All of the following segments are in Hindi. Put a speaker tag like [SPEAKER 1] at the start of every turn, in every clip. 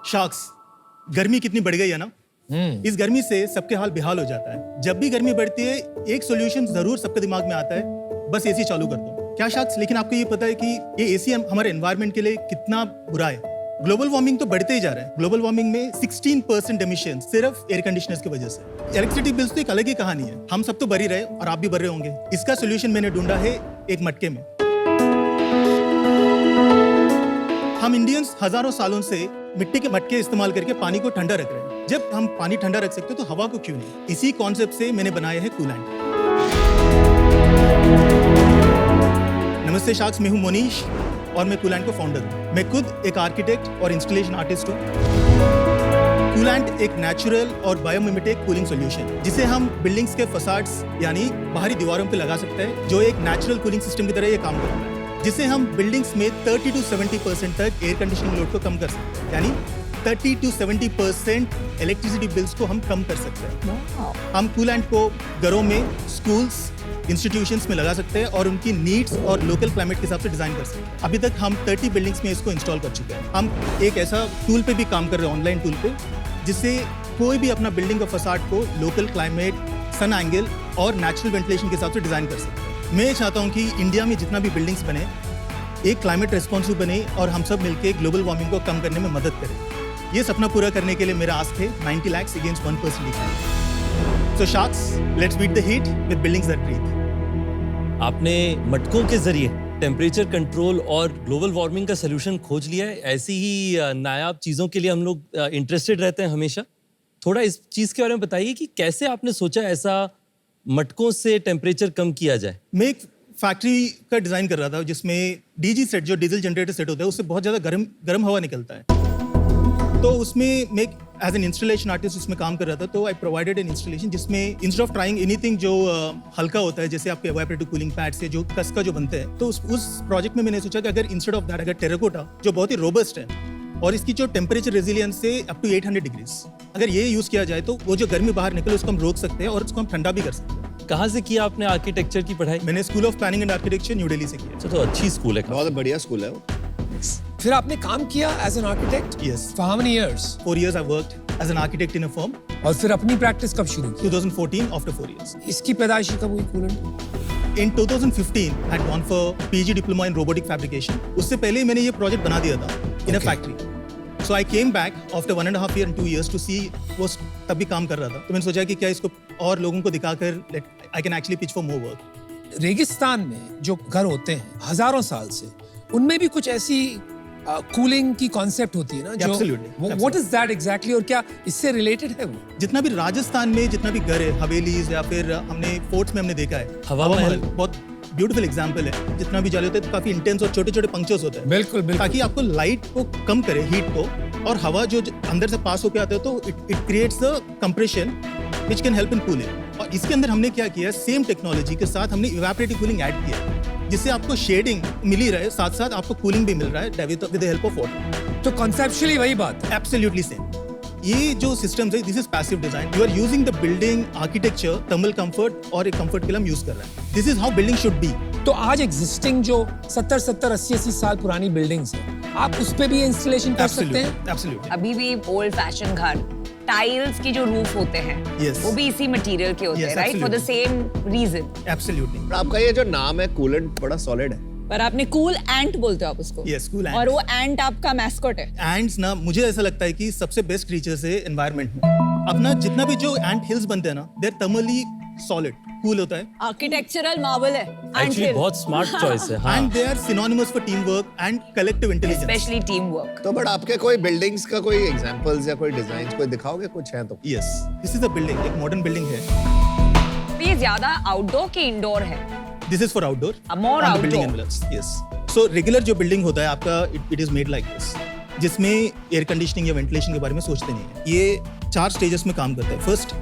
[SPEAKER 1] शार्क्स, गर्मी कितनी बढ़ गई है ना। इस गर्मी से सबके हाल बेहाल हो जाता है। जब भी गर्मी बढ़ती है एक सॉल्यूशन जरूर सबके दिमाग में आता है, बस एसी चालू कर दो। क्या शार्क्स, लेकिन आपको ये पता है कि ये एसी हमारे एनवायरनमेंट के लिए कितना बुरा है। ग्लोबल वार्मिंग तो बढ़ते ही जा रहा है। ग्लोबल वार्मिंग में 16% एमिशन सिर्फ एयर कंडीशनर्स की वजह से। इलेक्ट्रिसिटी बिल्स तो एक अलग ही कहानी है, हम सब तो भर ही रहे और आप भी भर रहे होंगे। इसका सोल्यूशन मैंने ढूंढा है एक मटके में। हम इंडियंस हजारों सालों से मिट्टी के मटके इस्तेमाल करके पानी को ठंडा रख रहे हैं। जब हम पानी ठंडा रख सकते हो तो हवा को क्यों नहीं। इसी कॉन्सेप्ट से मैंने बनाया है कूलेंट। नमस्ते शार्क्स, मैं हूं मोनीश और मैं कूलेंट को फाउंडर हूं। मैं खुद एक आर्किटेक्ट और इंस्टॉलेशन आर्टिस्ट हूं। कूलेंट एक नेचुरल और बायोमिमेटिक कूलिंग सॉल्यूशन जिसे हम बिल्डिंग्स के फसाड्स यानी बाहरी दीवारों पे लगा सकते हैं, जो एक नेचुरल कूलिंग सिस्टम की तरह ये काम करता है, जिससे हम बिल्डिंग्स में 30 to 70% तक एयर कंडीशनिंग लोड को कम कर सकते हैं। यानी 30 to 70% इलेक्ट्रिसिटी बिल्स को हम कम कर सकते हैं। हम कूलेंट को घरों में, स्कूल्स, इंस्टीट्यूशंस में लगा सकते हैं और उनकी नीड्स और लोकल क्लाइमेट के हिसाब से डिजाइन कर सकते हैं। अभी तक हम 30 बिल्डिंग्स में इसको इंस्टॉल कर चुके हैं। हम एक ऐसा टूल पे भी काम कर रहे हैं, ऑनलाइन टूल पे, जिससे कोई भी अपना बिल्डिंग का फसाड को लोकल क्लाइमेट, सन एंगल और नेचुरल वेंटिलेशन के हिसाब से डिजाइन कर सकते हैं। मैं चाहता हूं कि इंडिया में जितना भी बिल्डिंग्स बने एक क्लाइमेट रेस्पॉन्सिव बने और हम सब मिलकर ग्लोबल वार्मिंग को कम करने में मदद करें। ये सपना पूरा करने के लिए मेरा आस्क है 90 lakhs against 1% decline. So sharks, let's beat the heat with buildings that breathe.
[SPEAKER 2] आपने मटकों के जरिए टेम्परेचर कंट्रोल और ग्लोबल वार्मिंग का सलूशन खोज लिया है। ऐसी ही नायाब चीज़ों के लिए हम लोग इंटरेस्टेड रहते हैं हमेशा। थोड़ा इस चीज़ के बारे में बताइए कि कैसे आपने सोचा ऐसा मटकों से टेम्परेचर कम किया जाए।
[SPEAKER 1] मैं एक फैक्ट्री का डिज़ाइन कर रहा था जिसमें डीजी सेट, जो डीजल जनरेटर सेट होता है, उससे बहुत ज़्यादा गर्म हवा निकलता है। तो उसमें मैं एज एन इंस्टॉलेशन आर्टिस्ट उसमें काम कर रहा था। तो आई प्रोवाइडेड एन इंस्टॉलेशन जिसमें इंस्टेड ऑफ ट्राइंग एनीथिंग जो हल्का होता है, जैसे आपके एवापोरेटिव कूलिंग पैड से जो कसका जो बनते हैं, तो उस प्रोजेक्ट में मैंने सोचा कि अगर इंस्टेड ऑफ दैट अगर टेराकोटा जो बहुत ही रोबस्ट है और इसकी जो टेम्परेचर रेजिलियंस से अप टू 800 डिग्रीज, अगर ये यूज़ किया जाए तो वो जो गर्मी बाहर निकले उसको हम रोक सकते हैं और उसको हम ठंडा भी कर सकते हैं।
[SPEAKER 2] कहाँ से किया आपने आर्किटेक्चर की पढ़ाई?
[SPEAKER 1] मैंने school of planning and architecture new Delhi से किया।
[SPEAKER 2] तो अच्छी स्कूल है,
[SPEAKER 3] बहुत बढ़िया स्कूल है वो।
[SPEAKER 4] फिर आपने काम किया as an architect?
[SPEAKER 1] Yes.
[SPEAKER 4] For how many years?
[SPEAKER 1] 4 years I worked as an architect in a firm.
[SPEAKER 4] और फिर अपनी प्रैक्टिस कब शुरू की?
[SPEAKER 1] 2014 after 4 years.
[SPEAKER 4] इसकी पैदाइश कब हुई coolant?
[SPEAKER 1] In 2015 I had gone for PG diploma in robotic fabrication. उससे पहले मैंने ये प्रोजेक्ट बना दिया था in a factory. So I came back after 1.5 year and 2 years to see वो तब भी काम कर रहा था। तो मैंने सोचा कि क्या इसको और लोगों को दिखाकर I can actually pitch for more work.
[SPEAKER 4] रेगिस्तान में जो घर होते हैं हजारों साल से, उनमें भी कुछ ऐसी कूलिंग की कॉन्सेप्ट होती है ना, जो व्हाट इज दैट एग्जैक्टली, और क्या इससे रिलेटेड है वो?
[SPEAKER 1] जितना भी राजस्थान में जितना भी घर है, हवेलीज या फिर हमने फोर्ट्स में हमने देखा है,
[SPEAKER 2] हवा महल
[SPEAKER 1] बहुत ब्यूटीफुल एग्जांपल है। जितना भी जाले होते हैं तो काफी इंटेंस और छोटे छोटे पंक्चर्स होते हैं।
[SPEAKER 4] बिल्कुल बिल्कुल।
[SPEAKER 1] ताकि आपको लाइट को कम करे, हीट को, और हवा जो अंदर से पास होकर आता है तो it creates a compression which can help in cooling. और इसके अंदर हमने क्या किया, सेम टेक्नोलॉजी के साथ हमने इवेपोरेटिव कूलिंग ऐड किया, जिससे आपको शेडिंग मिल ही रहे, साथ साथ आपको कूलिंग भी मिल रहा है with the help of water.
[SPEAKER 4] तो कॉन्सेप्चुअली वही बात है।
[SPEAKER 1] Absolutely same. ये जो सिस्टम है, this is passive design. You are using the building architecture, thermal comfort और एक कंफर्ट के लिए हम यूज कर रहे हैं। This is how building should be.
[SPEAKER 4] तो आज एग्जिस्टिंग जो 70-80 साल पुरानी बिल्डिंग्स हैं, आप उस पे भी इंस्टॉलेशन कर सकते हैं?
[SPEAKER 1] एब्सोल्युटली।
[SPEAKER 5] अभी भी ओल्ड फैशन घर, टाइल्स की जो रूफ होते हैं,
[SPEAKER 1] Yes.
[SPEAKER 5] वो भी इसी मटेरियल के होते
[SPEAKER 1] Yes,
[SPEAKER 5] हैं, right? For the same reason.
[SPEAKER 1] Absolutely.
[SPEAKER 3] आपका ये जो नाम है कूलेंट बड़ा सॉलिड है।
[SPEAKER 5] पर आपने कूल एंट बोलते हो आप उसको।
[SPEAKER 1] Yes, cool ant.
[SPEAKER 5] और वो एंट आपका मैस्कॉट है।
[SPEAKER 1] एंड्स ना, मुझे ऐसा लगता है कि सबसे बेस्ट क्रीचर्स है एनवायरनमेंट में। अपना जितना भी जो एंट हिल्स बनते हैं ना, they are thermally solid, cool होता है।
[SPEAKER 5] आर्किटेक्चरल मार्वल है
[SPEAKER 2] एक्चुअली बहुत स्मार्ट चॉइस है। हाँ।
[SPEAKER 1] And they are synonymous for team work and collective intelligence.
[SPEAKER 5] Specially team work.
[SPEAKER 3] तो बट आपके कोई बिल्डिंग्स का कोई एग्जांपल्स या कोई डिजाइन्स कोई दिखाओगे, कुछ है तो?
[SPEAKER 1] Yes, this is a building, एक मॉडर्न बिल्डिंग है।
[SPEAKER 5] ये ज्यादा आउटडोर के इंडोर है?
[SPEAKER 1] This is for outdoor.
[SPEAKER 5] More outdoor.
[SPEAKER 1] Building envelopes, yes. So regular जो बिल्डिंग होता है आपका, it is made like this, जिसमें एयर कंडीशनिंग या वेंटिलेशन के बारे में सोचते नहीं है। ये 4 स्टेजेस में काम करता है। First,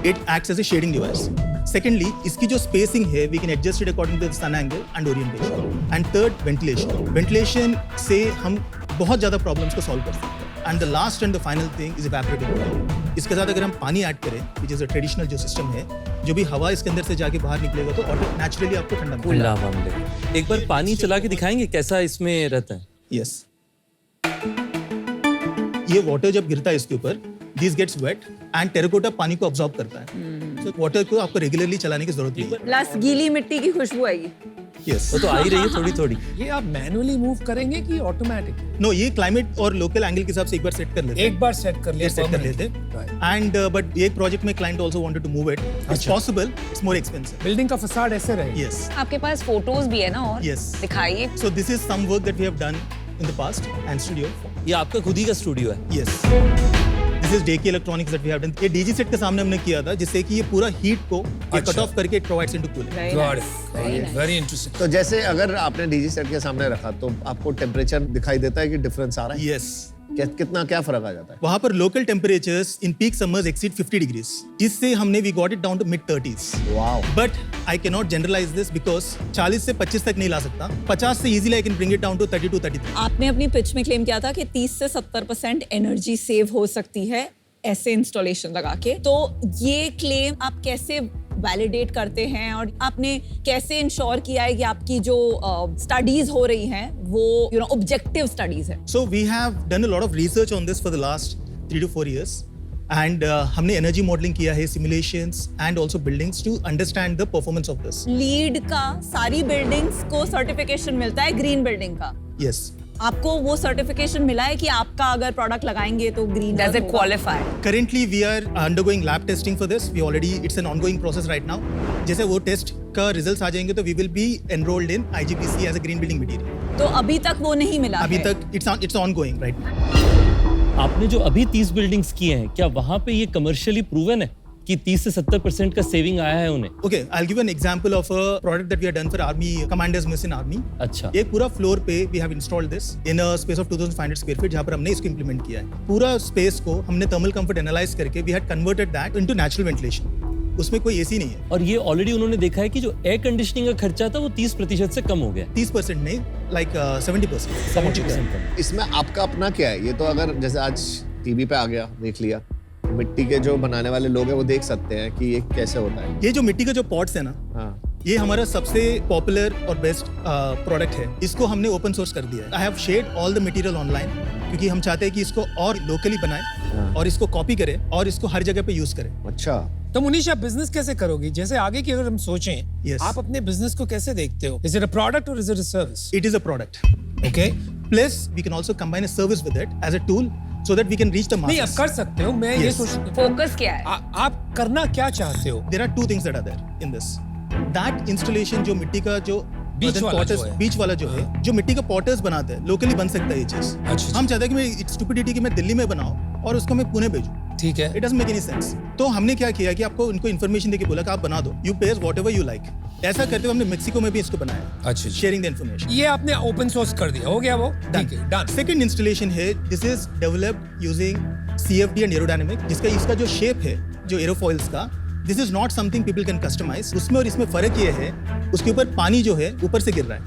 [SPEAKER 1] it acts as a shading device. Secondly, इसकी जो स्पेसिंग है, we can adjust it according to the sun angle and orientation. And third, ventilation. Ventilation से हम बहुत ज्यादा प्रॉब्लम्स को सॉल्व कर सकते हैं। And the last and the final thing is evaporative cooling. इसके साथ अगर हम पानी ऐड करें, विच इज अ ट्रेडिशनल जो सिस्टम है, जो भी हवा इसके अंदर से जाके बाहर निकलेगा तो नेचुरली आपको ठंडा मिलेगा।
[SPEAKER 2] हवा मिलेगा। एक बार पानी चला के दिखाएंगे कैसा इसमें रहता है?
[SPEAKER 1] यस। ये वाटर जब गिरता है इसके ऊपर, this gets wet and terracotta पानी को अब्सॉर्ब करता है। सो वाटर को आपको रेगुलरली चलाने की जरूरत नहीं है।
[SPEAKER 5] प्लस गीली मिट्टी की खुशबू आएगी।
[SPEAKER 1] यस,
[SPEAKER 2] वो तो आ ही रही है थोड़ी थोड़ी।
[SPEAKER 4] ये आप मैनुअली मूव करेंगे कि ऑटोमेटिक?
[SPEAKER 1] नो, ये क्लाइमेट और लोकल एंगल के हिसाब से एक बार सेट कर लेते हैं।
[SPEAKER 4] एक बार सेट कर लिया,
[SPEAKER 1] सेट कर लेते एंड बट ये प्रोजेक्ट में client also wanted to move it. It's possible, it's more expensive.
[SPEAKER 4] Building का फसाड ऐसे रहे।
[SPEAKER 1] यस,
[SPEAKER 5] आपके पास फोटोज भी है ना? और
[SPEAKER 1] Yes.
[SPEAKER 5] दिखाइए।
[SPEAKER 1] So this is some work that we have done in the past and studio.
[SPEAKER 2] ये आपका खुद ही का स्टूडियो है?
[SPEAKER 1] Yes, this is Deki electronics that we have done. ये डीजी सेट के सामने हमने किया था, जिससे कि ये पूरा हीट को कट ऑफ करके it provides into cooling.
[SPEAKER 4] Got it, very interesting.
[SPEAKER 3] तो जैसे अगर आपने डीजी सेट के सामने रखा तो आपको टेम्परेचर दिखाई देता है कि डिफरेंस आ रहा है?
[SPEAKER 1] यस,
[SPEAKER 3] कितना क्या फर्क आ जाता है?
[SPEAKER 1] वहां पर local temperatures in peak summers exceed 50 degrees. इससे हमने we got it down to mid 30s।
[SPEAKER 3] Wow.
[SPEAKER 1] But I can not generalise this because 40 से 25 तक नहीं ला सकता। 50 से easily I can bring it down to 32, 33।
[SPEAKER 6] आपने अपनी पिच में क्लेम किया था कि 30 से 70% एनर्जी सेव हो सकती है ऐसे इंस्टॉलेशन लगा के। तो ये क्लेम आप कैसे वैलिडेट करते हैं और आपने कैसे इंश्योर किया है कि आपकी जो स्टडीज हो रही हैं वो ऑब्जेक्टिव स्टडीज है?
[SPEAKER 1] So we have done a lot of research on this for the last 3 to 4 years and हमने एनर्जी मॉडलिंग किया है, simulations and also buildings to understand the performance of this.
[SPEAKER 6] LEED का सारी बिल्डिंग्स को सर्टिफिकेशन मिलता है ग्रीन बिल्डिंग का।
[SPEAKER 1] यस,
[SPEAKER 6] आपको वो सर्टिफिकेशन मिला है कि आपका अगर प्रोडक्ट लगाएंगे तो green
[SPEAKER 5] Does it qualify?
[SPEAKER 1] currently we are undergoing lab testing for this. We already, it's an ongoing process right now. जैसे वो टेस्ट का रिजल्ट्स आ जाएंगे तो we will be enrolled in IGBC as a green building material.
[SPEAKER 6] तो अभी तक वो नहीं मिला
[SPEAKER 1] अभी
[SPEAKER 6] है।
[SPEAKER 1] तक it's ongoing right now.
[SPEAKER 2] आपने जो अभी 30 बिल्डिंग्स किए हैं, क्या वहां पे ये कमर्शियली प्रूवन है कि 30 से 70% का सेविंग आया है उन्हें?
[SPEAKER 1] Okay, I'll give you an example of a product that we have done for Army commanders miss in Army.
[SPEAKER 2] अच्छा,
[SPEAKER 1] एक पूरा फ्लोर पे we have installed this in a space of 2500 square feet जहाँ पर हमने इसको implement किया है। पूरा स्पेस को हमने thermal comfort analyze करके we had converted that into natural ventilation. उसमें कोई एसी नहीं है।
[SPEAKER 2] और ये ऑलरेडी उन्होंने देखा है कि जो एयर कंडीशनिंग का खर्चा था वो 30% से कम हो गया।
[SPEAKER 1] 30% नहीं, like 70%।
[SPEAKER 2] 70% कम।
[SPEAKER 3] इसमें आपका अपना क्या है? ये तो अगर जैसे आज टीवी पे आ गया, देख लिया, मिट्टी के जो बनाने वाले लोग हैं वो देख सकते हैं कि ये कैसे होता है।
[SPEAKER 1] ये जो मिट्टी के जो पॉट्स है ना,
[SPEAKER 3] हाँ,
[SPEAKER 1] ये हमारा सबसे पॉपुलर और बेस्ट प्रोडक्ट है। इसको हमने ओपन सोर्स कर दिया है। I have shared all the material online क्योंकि हम चाहते हैं कि इसको और लोकली बनाएं और इसको कॉपी करें और इसको हर जगह पे यूज करें।
[SPEAKER 3] अच्छा।
[SPEAKER 4] तो मुनीश, आप बिजनेस कैसे करोगी? जैसे आगे की अगर हम सोचें,
[SPEAKER 1] Yes.
[SPEAKER 4] आप अपने बिजनेस को कैसे देखते हो? इज इट अ प्रोडक्ट और is it a service?
[SPEAKER 1] It is a product.
[SPEAKER 4] Okay,
[SPEAKER 1] plus we can also combine a service with it as a tool so that we can reach the
[SPEAKER 4] नहीं आप
[SPEAKER 1] masses.
[SPEAKER 4] कर सकते हो। मैं ये
[SPEAKER 1] Yes.
[SPEAKER 4] सोच
[SPEAKER 5] फोकस क्या है?
[SPEAKER 4] आप करना क्या चाहते हो?
[SPEAKER 1] There are two things that are there in this. That installation जो मिट्टी का जो
[SPEAKER 4] बीच वाला
[SPEAKER 1] potters,
[SPEAKER 4] जो है।
[SPEAKER 1] बीच वाला जो है, जो मिट्टी का पॉटर्स बनाते हैं, लोकली बन सकता है ये चीज।
[SPEAKER 4] अच्छा।
[SPEAKER 1] हम चाहते हैं कि मैं स्टुपिडिटी कि मैं दिल्ली में बनाऊं और उसको मैं पुणे भेजूं।
[SPEAKER 4] ठीक है।
[SPEAKER 1] It doesn't make any sense. तो हमने क्या किया कि आपको उनको इन्फॉर्मेशन देके बोला कि आप बना दो, you page whatever you like. ऐसा करते हुए हमने मेक्सिको में भी इसको बनाया।
[SPEAKER 4] अच्छा।
[SPEAKER 1] Sharing the information.
[SPEAKER 4] ये आपने ओपन सोर्स कर दिया, हो गया वो? ठीक है, डन।
[SPEAKER 1] सेकंड इंस्टॉलेशन है, this is developed using CFD and aerodynamic, जिसका इसका जो शेप है जो एरोफॉइल्स का, this is not something people can customise. उसमें और इसमें फर्क ये है, उसके ऊपर पानी जो है ऊपर से गिर रहा है।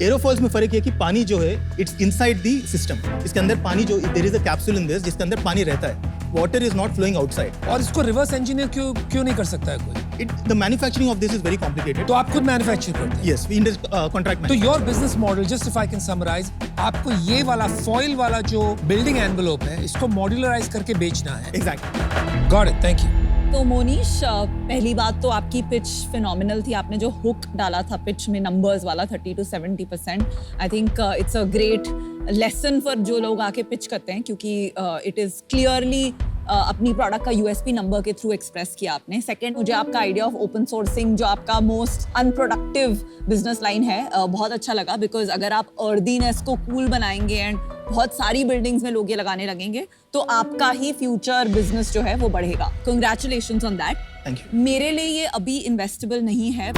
[SPEAKER 1] एरोफॉइल्स में फर्क ये है कि पानी जो है इट्स इनसाइड द सिस्टम। इसके अंदर पानी जो, there is a capsule in this जिसके अंदर पानी रहता है। Water is not flowing outside.
[SPEAKER 4] और इसको रिवर्स इंजीनियर क्यों नहीं कर सकता है कोई?
[SPEAKER 1] The manufacturing of this is very complicated.
[SPEAKER 4] तो आप खुद मैन्युफैक्चर करते हैं?
[SPEAKER 1] Yes, we contract.
[SPEAKER 4] तो your business model, just if I can summarise, आपको ये वाला फॉइल वाला जो बिल्डिंग एनवेलोप है, इसको मॉड्यूलराइज करके बेचना है।
[SPEAKER 1] Exactly.
[SPEAKER 4] Got it, thank you.
[SPEAKER 6] तो मोनीश, पहली बात तो आपकी पिच फिनोमिनल थी। आपने जो हुक डाला था पिच में नंबर्स वाला 30 to 70%, I think it's a great lesson for जो लोग आके पिच करते हैं, क्योंकि इट इज क्लियरली अपनी प्रोडक्ट का यूएसपी नंबर के थ्रू एक्सप्रेस किया आपने। सेकंड, मुझे आपका आइडिया ऑफ ओपन सोर्सिंग, जो आपका मोस्ट अनप्रोडक्टिव बिजनेस लाइन है, बहुत अच्छा लगा। बिकॉज अगर आप अर्दीनेस को कूल बनाएंगे एंड बहुत सारी बिल्डिंग्स में लोग ये लगाने लगेंगे तो आपका ही फ्यूचर बिजनेस जो है वो बढ़ेगा। Congratulations on that.
[SPEAKER 1] Thank you.
[SPEAKER 6] मेरे लिए ये अभी इन्वेस्टेबल नहीं है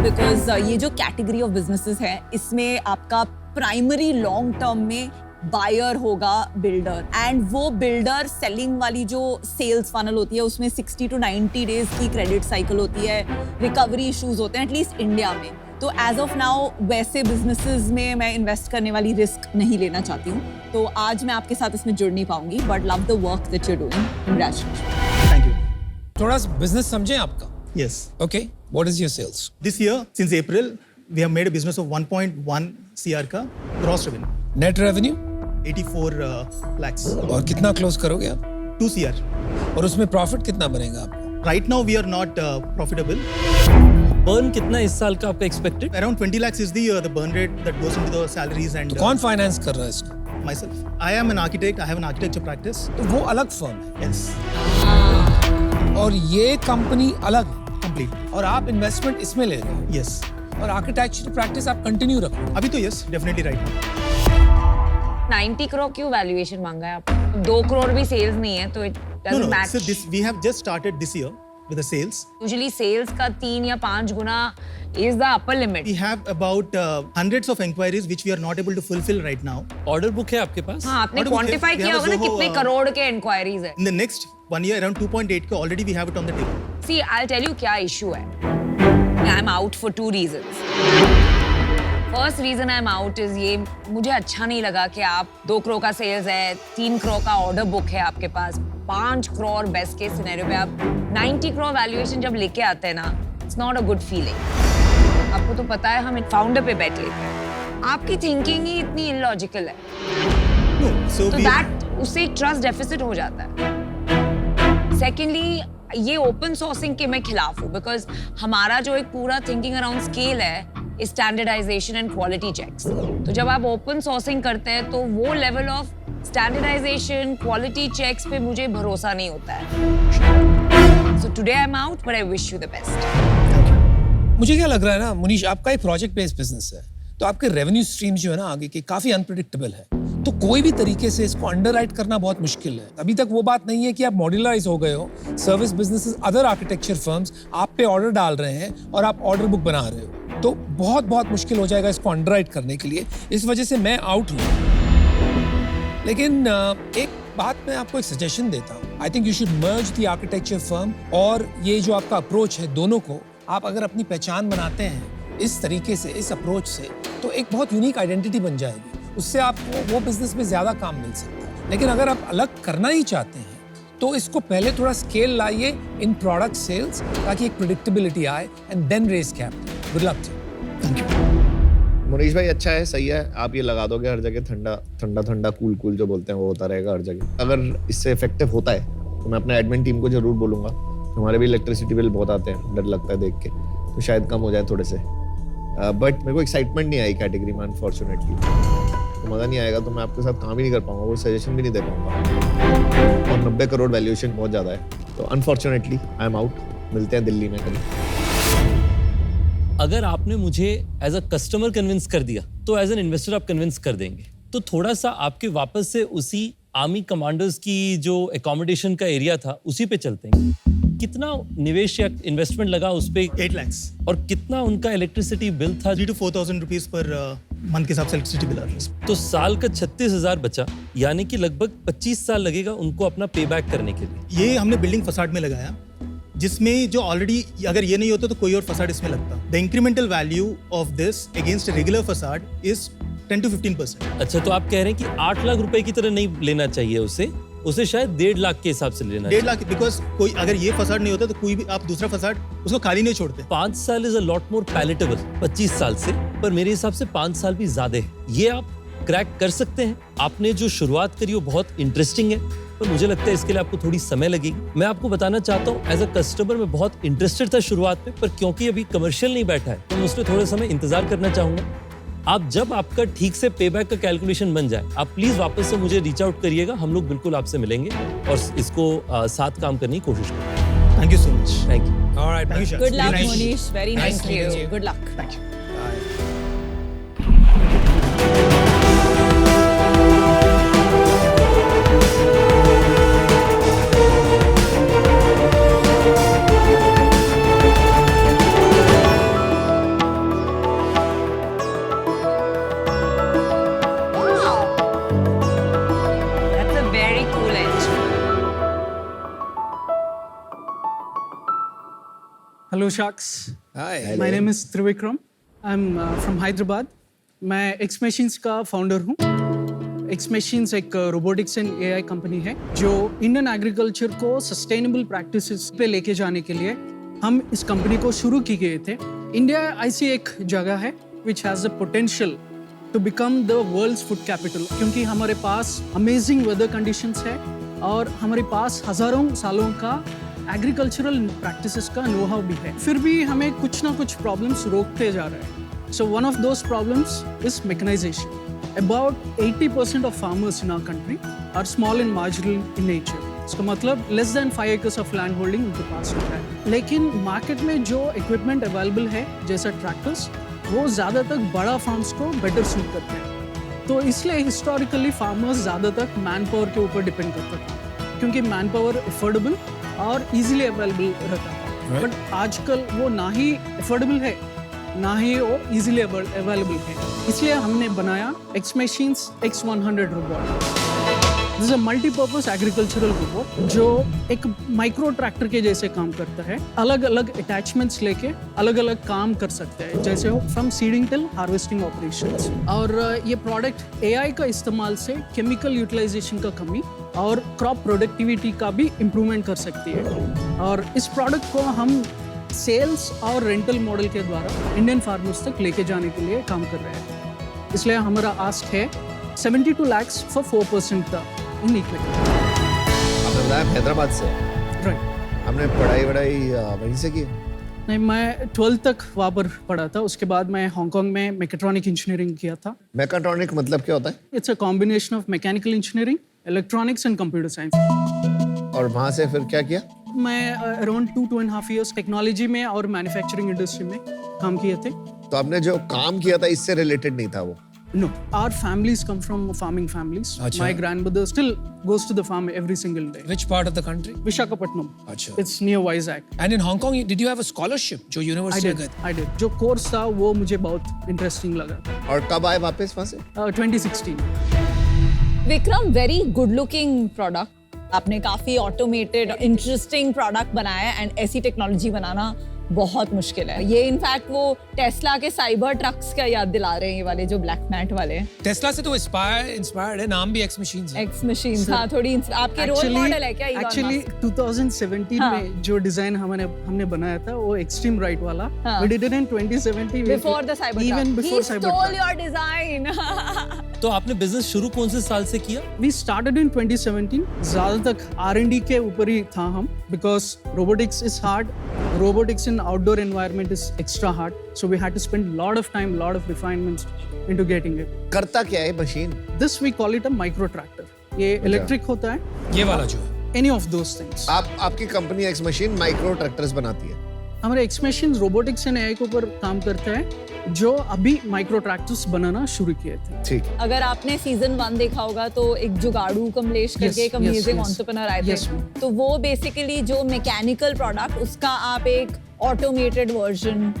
[SPEAKER 6] बिकॉज ये जो कैटेगरी ऑफ बिजनेसेस है, इसमें आपका प्राइमरी लॉन्ग टर्म में बायर होगा बिल्डर, एंड वो बिल्डर सेलिंग वाली जो सेल्स फनल होती है उसमें 60 to 90 डेज की क्रेडिट साइकिल होती है, रिकवरी इश्यूज होते हैं एटलीस्ट इंडिया में। तो एज ऑफ नाउ वैसे बिजनेसेस में मैं इन्वेस्ट करने वाली रिस्क नहीं लेना चाहती हूँ। तो आज मैं आपके साथ इसमें जुड़ नहीं पाऊंगी, but love the work that you are doing. Congratulations.
[SPEAKER 1] Thank you.
[SPEAKER 4] थोड़ा सा बिजनेस समझें आपका।
[SPEAKER 1] Yes,
[SPEAKER 4] okay, what is your sales?
[SPEAKER 1] this year since April we have made a business of 1.1 CR का gross revenue.
[SPEAKER 4] Net revenue?
[SPEAKER 1] 84 lakhs.
[SPEAKER 4] और कितना क्लोज करोगे आप?
[SPEAKER 1] 2 CR.
[SPEAKER 4] और उसमें प्रॉफिट कितना बनेगा आपका?
[SPEAKER 1] Right now we are not profitable.
[SPEAKER 2] Burn कितना इस साल का आपका expected?
[SPEAKER 1] Around 20 lakhs is the burn rate that goes into the salaries and
[SPEAKER 4] तो कौन फाइनेंस कर रहा है इसको?
[SPEAKER 1] myself. I am an architect. I have an architecture practice.
[SPEAKER 4] तो वो अलग फर्म है
[SPEAKER 1] Yes,
[SPEAKER 4] और ये कंपनी अलग है
[SPEAKER 1] complete.
[SPEAKER 4] और आप इन्वेस्टमेंट इसमें ले रहे हो
[SPEAKER 1] Yes.
[SPEAKER 4] और आर्किटेक्चर प्रैक्टिस आप कंटिन्यू रखो।
[SPEAKER 1] अभी तो yes, definitely right now.
[SPEAKER 5] 90 crore क्यों वैल्यूएशन मांगा है आपने? 2 करोड़ भी सेल्स नहीं है तो it
[SPEAKER 1] No,
[SPEAKER 5] doesn't
[SPEAKER 1] no.
[SPEAKER 5] Match.
[SPEAKER 1] So this we have just started this year with the sales.
[SPEAKER 5] Usually sales का 3 या 5 गुना is the upper limit.
[SPEAKER 1] We have about hundreds of inquiries which we are not able to fulfill right now.
[SPEAKER 2] Order book है आपके पास?
[SPEAKER 5] हाँ, आपने
[SPEAKER 1] What do we
[SPEAKER 5] quantify
[SPEAKER 1] have? We
[SPEAKER 5] किया
[SPEAKER 1] have a
[SPEAKER 5] होगा ना
[SPEAKER 1] Zoho,
[SPEAKER 5] कितने करोड़ के इंक्वायरीज है।
[SPEAKER 1] In the next 1 year, around 2.8 के already we have it on the table.
[SPEAKER 5] See I tell you क्या इशू है। I am out for 2 reasons. First reason I am out is ये मुझे अच्छा नहीं लगा कि आप 2 करोड़ का सेल्स है, 3 करोड़ का ऑर्डर बुक है आपके पास, 5 करोड़ बेस्ट केस सिनेरियो पे आप 90 करोड़ वैल्यूएशन जब लेके आते हैं ना, it's not a good feeling. आपको तो पता है हम फाउंडर पे बैठ लेते हैं, आपकी थिंकिंग ही इतनी इलॉजिकल है
[SPEAKER 1] No, so
[SPEAKER 5] तो
[SPEAKER 1] we
[SPEAKER 5] दैट उससे एक ट्रस्ट डेफिसिट हो जाता है। सेकेंडली ये ओपन सोर्सिंग के मैं खिलाफ हूँ बिकॉज हमारा जो एक पूरा थिंकिंग अराउंड स्केल है स्टैंडर्डाइजेशन एंड क्वालिटी चेक्स। तो जब आप ओपन सोर्सिंग करते हैं तो वो level of standardisation quality checks पे मुझे भरोसा नहीं होता है। So today I am out but I wish you the best.
[SPEAKER 4] मुझे क्या लग रहा है ना मुनीश, आपका एक प्रोजेक्ट बेस्ड बिजनेस है तो आपके रेवेन्यू स्ट्रीम जो है ना आगे के काफी अनप्रेडिक्टेबल है, तो कोई भी तरीके से इसको अंडरराइट करना बहुत मुश्किल है। अभी तक वो बात नहीं है कि आप मॉड्यूलराइज हो गए हो, service businesses other architecture firms आप पे ऑर्डर डाल रहे हैं और आप ऑर्डर बुक बना रहे हो, तो बहुत मुश्किल हो जाएगा इसको अंडरराइट करने के लिए। इस वजह से मैं आउट हूँ। लेकिन एक बात मैं आपको एक सजेशन देता हूँ, I think you should merge the architecture firm और ये जो आपका अप्रोच है, दोनों को आप अगर अपनी पहचान बनाते हैं इस तरीके से, इस अप्रोच से, तो एक बहुत यूनिक आइडेंटिटी बन जाएगी। उससे आपको वो बिजनेस में ज्यादा काम मिल सकता है। लेकिन अगर आप अलग करना ही चाहते हैं तो इसको पहले थोड़ा स्केल लाइए इन प्रोडक्ट सेल्स ताकि एक प्रेडिक्टेबिलिटी आए and then raise capital. Good luck.
[SPEAKER 1] thank you.
[SPEAKER 3] Munish भाई अच्छा है, सही है, आप ये लगा दोगे हर जगह, ठंडा कूल जो बोलते हैं वो होता रहेगा हर जगह। अगर इससे इफेक्टिव होता है तो मैं अपने एडमिन टीम को जरूर बोलूंगा। हमारे भी इलेक्ट्रिसिटी बिल बहुत आते हैं, डर लगता है देख के, तो शायद कम हो जाए थोड़े से। बट मेरे को एक्साइटमेंट नहीं आई कैटेगरी में अनफॉर्चुनेटली, तो मज़ा नहीं आएगा तो मैं आपके साथ काम ही नहीं कर पाऊंगा, वो सजेशन भी नहीं दे पाऊंगा। और 90 करोड़ वैल्यूएशन बहुत ज़्यादा है, तो अनफॉर्चुनेटली आई एम आउट। मिलते हैं दिल्ली में कभी।
[SPEAKER 2] अगर आपने मुझे एज अ कस्टमर कन्विंस कर दिया तो एज एन इन्वेस्टर आप कन्विंस कर देंगे। तो थोड़ा सा आपके वापस से उसी आर्मी कमांडर्स की जो एकोमोडेशन का एरिया था उसी पे चलते हैं। कितना निवेश या इन्वेस्टमेंट लगा उस पे
[SPEAKER 1] 8 lakhs.
[SPEAKER 2] और कितना उनका इलेक्ट्रिसिटी बिल था?
[SPEAKER 1] 3,000 to 4,000 rupees per month के हिसाब से इलेक्ट्रिसिटी बिल आ रहा है।
[SPEAKER 2] तो साल का 36,000 बचा, यानी कि लगभग 25 साल लगेगा उनको अपना पे बैक करने के लिए।
[SPEAKER 1] ये हमने बिल्डिंग फसाड में लगाया, जिसमें जो ऑलरेडी, अगर ये नहीं होता तो कोई और फसाड इसमें लगता। The incremental value of this against regular facade is 10 to 15%.
[SPEAKER 2] अच्छा, तो आप कह रहे हैं कि 8 लाख रुपए की तरह नहीं लेना चाहिए उसे शायद 1.5 लाख के हिसाब से लेना
[SPEAKER 1] 1.5 लाख, बिकॉज कोई अगर ये फसाड नहीं होता तो कोई भी आप दूसरा फसाड उसको खाली नहीं छोड़ते।
[SPEAKER 2] 5 साल is a lot more palatable 25 साल से, पर मेरे हिसाब से 5 साल भी ज्यादा है। ये आप क्रैक कर सकते हैं। आपने जो शुरुआत करी वो बहुत इंटरेस्टिंग है, पर मुझे लगता है इसके लिए आपको थोड़ी समय लगेगी। मैं आपको बताना चाहता हूँ एज अ कस्टमर मैं बहुत इंटरेस्टेड था शुरुआत में, पर क्योंकि अभी कमर्शियल नहीं बैठा है तो मैं उसमें थोड़ा समय इंतजार करना चाहूंगा। आप जब आपका ठीक से पेबैक का कैलकुलेशन बन जाए, आप प्लीज वापस से मुझे रीच आउट करिएगा। हम लोग बिल्कुल आपसे मिलेंगे और इसको साथ काम करने की कोशिश करेंगे।
[SPEAKER 1] Thank you so much.
[SPEAKER 2] Thank you.
[SPEAKER 4] Alright,
[SPEAKER 1] Thank you, Shaz.
[SPEAKER 6] Good luck,
[SPEAKER 1] Very nice.
[SPEAKER 6] Monish. Very nice
[SPEAKER 5] Thank
[SPEAKER 6] meeting
[SPEAKER 5] you.
[SPEAKER 6] you. Good luck.
[SPEAKER 1] Thank you.
[SPEAKER 5] That's a very cool engine.
[SPEAKER 7] Hello Sharks,
[SPEAKER 4] hi.
[SPEAKER 7] my name is Trivikram. I'm from Hyderabad. मैं X Machines का फाउंडर हूँ। X Machines एक रोबोटिक्स एंड AI कंपनी है जो इंडियन एग्रीकल्चर को सस्टेनेबल प्रैक्टिसेस पे लेके जाने के लिए हम इस कंपनी को शुरू की गए थे। इंडिया ऐसी एक जगह है which has the potential to become the world's food capital, क्योंकि हमारे पास amazing weather conditions है और हमारे पास हजारों सालों का एग्रीकल्चरल प्रैक्टिसेस का नो हाउ भी है। फिर भी हमें कुछ ना कुछ प्रॉब्लम्स रोकते जा रहे हैं। So one of those problems is mechanisation. About 80% of farmers in our country are small and marginal in nature. इसका मतलब less than 5 acres of land holding उनके पास होता है। लेकिन मार्केट में जो इक्विपमेंट अवेलेबल है जैसा ट्रैक्टर्स, वो ज़्यादातर बड़ा फार्म्स को बेटर सूट करते हैं। तो इसलिए हिस्टोरिकली फार्मर्स ज़्यादातर मैन पावर के ऊपर डिपेंड करते थे, क्योंकि मैन पावर अफोर्डेबल और इजीली अवेलेबल रहता था। बट आजकल वो ना ही अफोर्डेबल है, ना ही वो इजीली अवेलेबल है। इसलिए हमने बनाया X Machines X100 robot. This is a multipurpose agricultural robot जो एक माइक्रो ट्रैक्टर के जैसे काम करता है। अलग अलग अटैचमेंट्स लेके अलग अलग काम कर सकते हैं, जैसे हो from seeding till harvesting operations. और ये प्रोडक्ट AI का इस्तेमाल से केमिकल यूटिलाइजेशन का कमी और क्रॉप प्रोडक्टिविटी का भी इम्प्रूवमेंट कर सकती है। और इस प्रोडक्ट को हम सेल्स और रेंटल मॉडल के द्वारा इंडियन फार्मर्स तक लेके जाने के लिए काम कर रहे हैं। इसलिए हमारा आस्क है 72 lakhs for 4% इन इक्विटी।
[SPEAKER 3] आपने बताया हैदराबाद से,
[SPEAKER 7] राइट।
[SPEAKER 3] हमने पढ़ाई वहीं से की?
[SPEAKER 7] नहीं, मैं 12th तक वहाँ पर पढ़ा था। उसके बाद मैं हांगकांग में मैकेट्रॉनिक इंजीनियरिंग किया था।
[SPEAKER 3] मैकेट्रॉनिक मतलब क्या होता है?
[SPEAKER 7] It's a combination of mechanical engineering, electronics and computer science.
[SPEAKER 3] और वहाँ से फिर क्या किया?
[SPEAKER 7] मैं अराउंड 2.5 years टेक्नोलॉजी में और मैन्युफैक्चरिंग इंडस्ट्री में काम किए थे।
[SPEAKER 3] तो आपने जो काम किया था इससे रिलेटेड नहीं था वो?
[SPEAKER 7] No, our families come from farming families.
[SPEAKER 4] Achha.
[SPEAKER 7] My grandmother still goes to the farm every single day.
[SPEAKER 4] Which part of the country?
[SPEAKER 7] Visakhapatnam.
[SPEAKER 4] Achha.
[SPEAKER 7] It's near Vizag.
[SPEAKER 4] And in Hong Kong, did you have a scholarship? जो
[SPEAKER 7] I
[SPEAKER 4] यूनिवर्सिटी
[SPEAKER 7] did.
[SPEAKER 4] में गए थे?
[SPEAKER 7] I did. जो कोर्स था वो मुझे बहुत इंटरेस्टिंग लगा।
[SPEAKER 3] और कब आए वापस वहाँ से?
[SPEAKER 7] 2016।
[SPEAKER 6] Vikram, very good looking product. आपने काफी ऑटोमेटेड इंटरेस्टिंग प्रोडक्ट बनाया है, एंड ऐसी टेक्नोलॉजी बनाना बहुत मुश्किल है। ये इनफैक्ट वो टेस्ला के साइबर ट्रक्स का याद दिला रहे हैं, ये वाले जो ब्लैक मैट वाले हैं।
[SPEAKER 4] टेस्ला से तो इंस्पायर्ड है, नाम भी X Machines है।
[SPEAKER 6] X Machines, हाँ, थोड़ी आपके रोल मॉडल है क्या?
[SPEAKER 7] एक्चुअली 2017
[SPEAKER 6] हाँ.
[SPEAKER 7] में जो डिजाइन हमने बनाया था वो एक्सट्रीम राइट वाला,
[SPEAKER 6] हाँ.
[SPEAKER 7] we did it in 2017
[SPEAKER 6] before the cyber truck.
[SPEAKER 7] even before
[SPEAKER 6] He
[SPEAKER 7] cyber
[SPEAKER 6] stole
[SPEAKER 7] truck.
[SPEAKER 6] your design।
[SPEAKER 2] तो आपने बिजनेस शुरू कौन से साल से किया?
[SPEAKER 7] We started in 2017. ज़्यादा तक R&D के ऊपर ही था हम, because robotics is hard. Robotics in outdoor environment is extra hard. So we had to spend a lot of time, lot of refinements into getting it.
[SPEAKER 3] करता क्या है machine?
[SPEAKER 7] This we call it a micro tractor. ये इलेक्ट्रिक होता है।
[SPEAKER 4] ये वाला जो है।
[SPEAKER 7] Any of those things.
[SPEAKER 3] आपकी company X Machine micro tractors बनाती है?
[SPEAKER 7] हमारे X Machines robotics and AI के ऊपर काम करता है, जो अभी माइक्रो ट्रैक्टर्स बनाना शुरू किए थे।
[SPEAKER 3] ठीक।
[SPEAKER 6] अगर आपने सीजन 1 देखा होगा तो एक जुगाड़ू कमलेश करके एक अमेजिंग एंटरप्रेन्योर आए थे। तो वो बेसिकली जो मैकेनिकल प्रोडक्ट, उसका आप एक ऑटोमेटेड वर्जन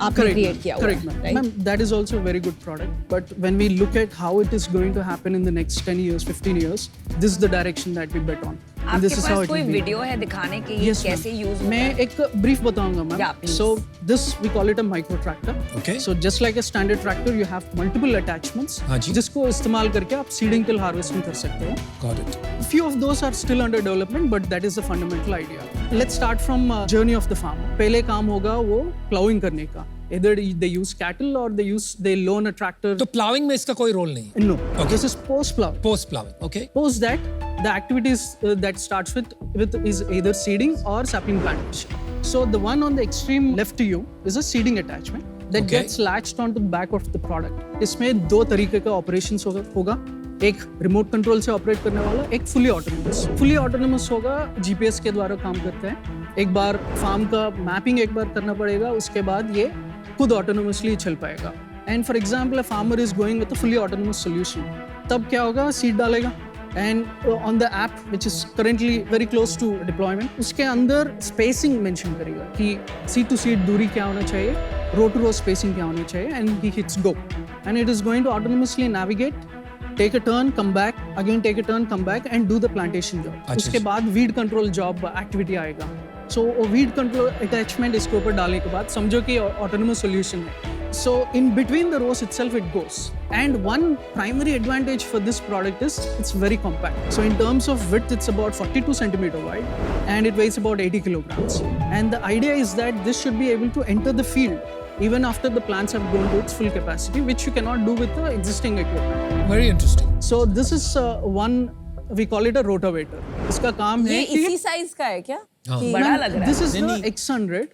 [SPEAKER 6] आपने क्रिएट किया हुआ
[SPEAKER 7] Correct,
[SPEAKER 6] है,
[SPEAKER 7] ma'am. That is also a very good product. But when we look at how it is going to happen in the next 10 years, 15 years, this is the direction that we bet on. And
[SPEAKER 5] आपके
[SPEAKER 7] this is how
[SPEAKER 5] pass
[SPEAKER 7] it
[SPEAKER 5] कोई
[SPEAKER 7] will be.
[SPEAKER 5] वीडियो है दिखाने के ये
[SPEAKER 7] Yes,
[SPEAKER 5] कैसे
[SPEAKER 7] ma'am.
[SPEAKER 5] यूज होता
[SPEAKER 7] मैं
[SPEAKER 5] है?
[SPEAKER 7] एक ब्रीफ बताऊंगा ma'am.
[SPEAKER 5] Yeah, please.
[SPEAKER 7] So this we call it a micro tractor.
[SPEAKER 4] Okay.
[SPEAKER 7] So just like a standard tractor, you have multiple attachments.
[SPEAKER 4] हाँ जी।
[SPEAKER 7] जिसको इस्तेमाल करके आप सीडिंग टिल हार्वेस्टिंग कर सकते हो।
[SPEAKER 4] Got it.
[SPEAKER 7] Few of those are still under development, but that is the fundamental idea. Let's start from journey of the farmer. पहले काम होगा वो plowing करने का। Either they use cattle or they loan a tractor.
[SPEAKER 4] तो प्लाविंग में इसका कोई रोल नहीं है?
[SPEAKER 7] No. This is post plow.
[SPEAKER 4] Post ploughing, okay.
[SPEAKER 7] Post that, the activities that starts with is either seeding or sapling plantation. So the one on the extreme left to you is a seeding attachment that
[SPEAKER 4] Okay.
[SPEAKER 7] gets latched onto the back of the product. इसमें दो तरीके का operations होगा। एक रिमोट कंट्रोल से ऑपरेट करने वाला, एक फुली ऑटोनोमस। फुली ऑटोनोमस होगा, जीपीएस के द्वारा काम करते हैं। एक बार फार्म का मैपिंग एक बार करना पड़ेगा, उसके बाद ये खुद ऑटोनोमसली चल पाएगा। And for example farmer is going with a fully autonomous solution, तब क्या होगा, सीड डालेगा and on the app which is currently very close to deployment, उसके अंदर स्पेसिंग मेंशन करेगा कि सीड टू सीड दूरी क्या होना चाहिए, रो टू रो स्पेसिंग क्या होनी चाहिए, and he hits go and it is going to autonomously navigate, take a turn, come back, again take a turn, come back and do the plantation job. उसके बाद weed control job activity आएगा। So weed control attachment इसके ऊपर डालने के बाद समझो कि autonomous solution है। So in between the rows itself it goes. And one primary advantage for this product is it's very compact. So in terms of width, it's about 42 centimeter wide and it weighs about 80 kilograms. And the idea is that this should be able to enter the field even after the plants have grown to its full capacity, which you cannot do with the existing equipment.
[SPEAKER 4] Very interesting.
[SPEAKER 7] So this is one, we call it a rotavator. इसका काम
[SPEAKER 6] ये
[SPEAKER 7] है कि
[SPEAKER 6] इसी साइज का है क्या?
[SPEAKER 4] हाँ।
[SPEAKER 6] कि-
[SPEAKER 5] बड़ा लग रहा है।
[SPEAKER 7] this is the X100.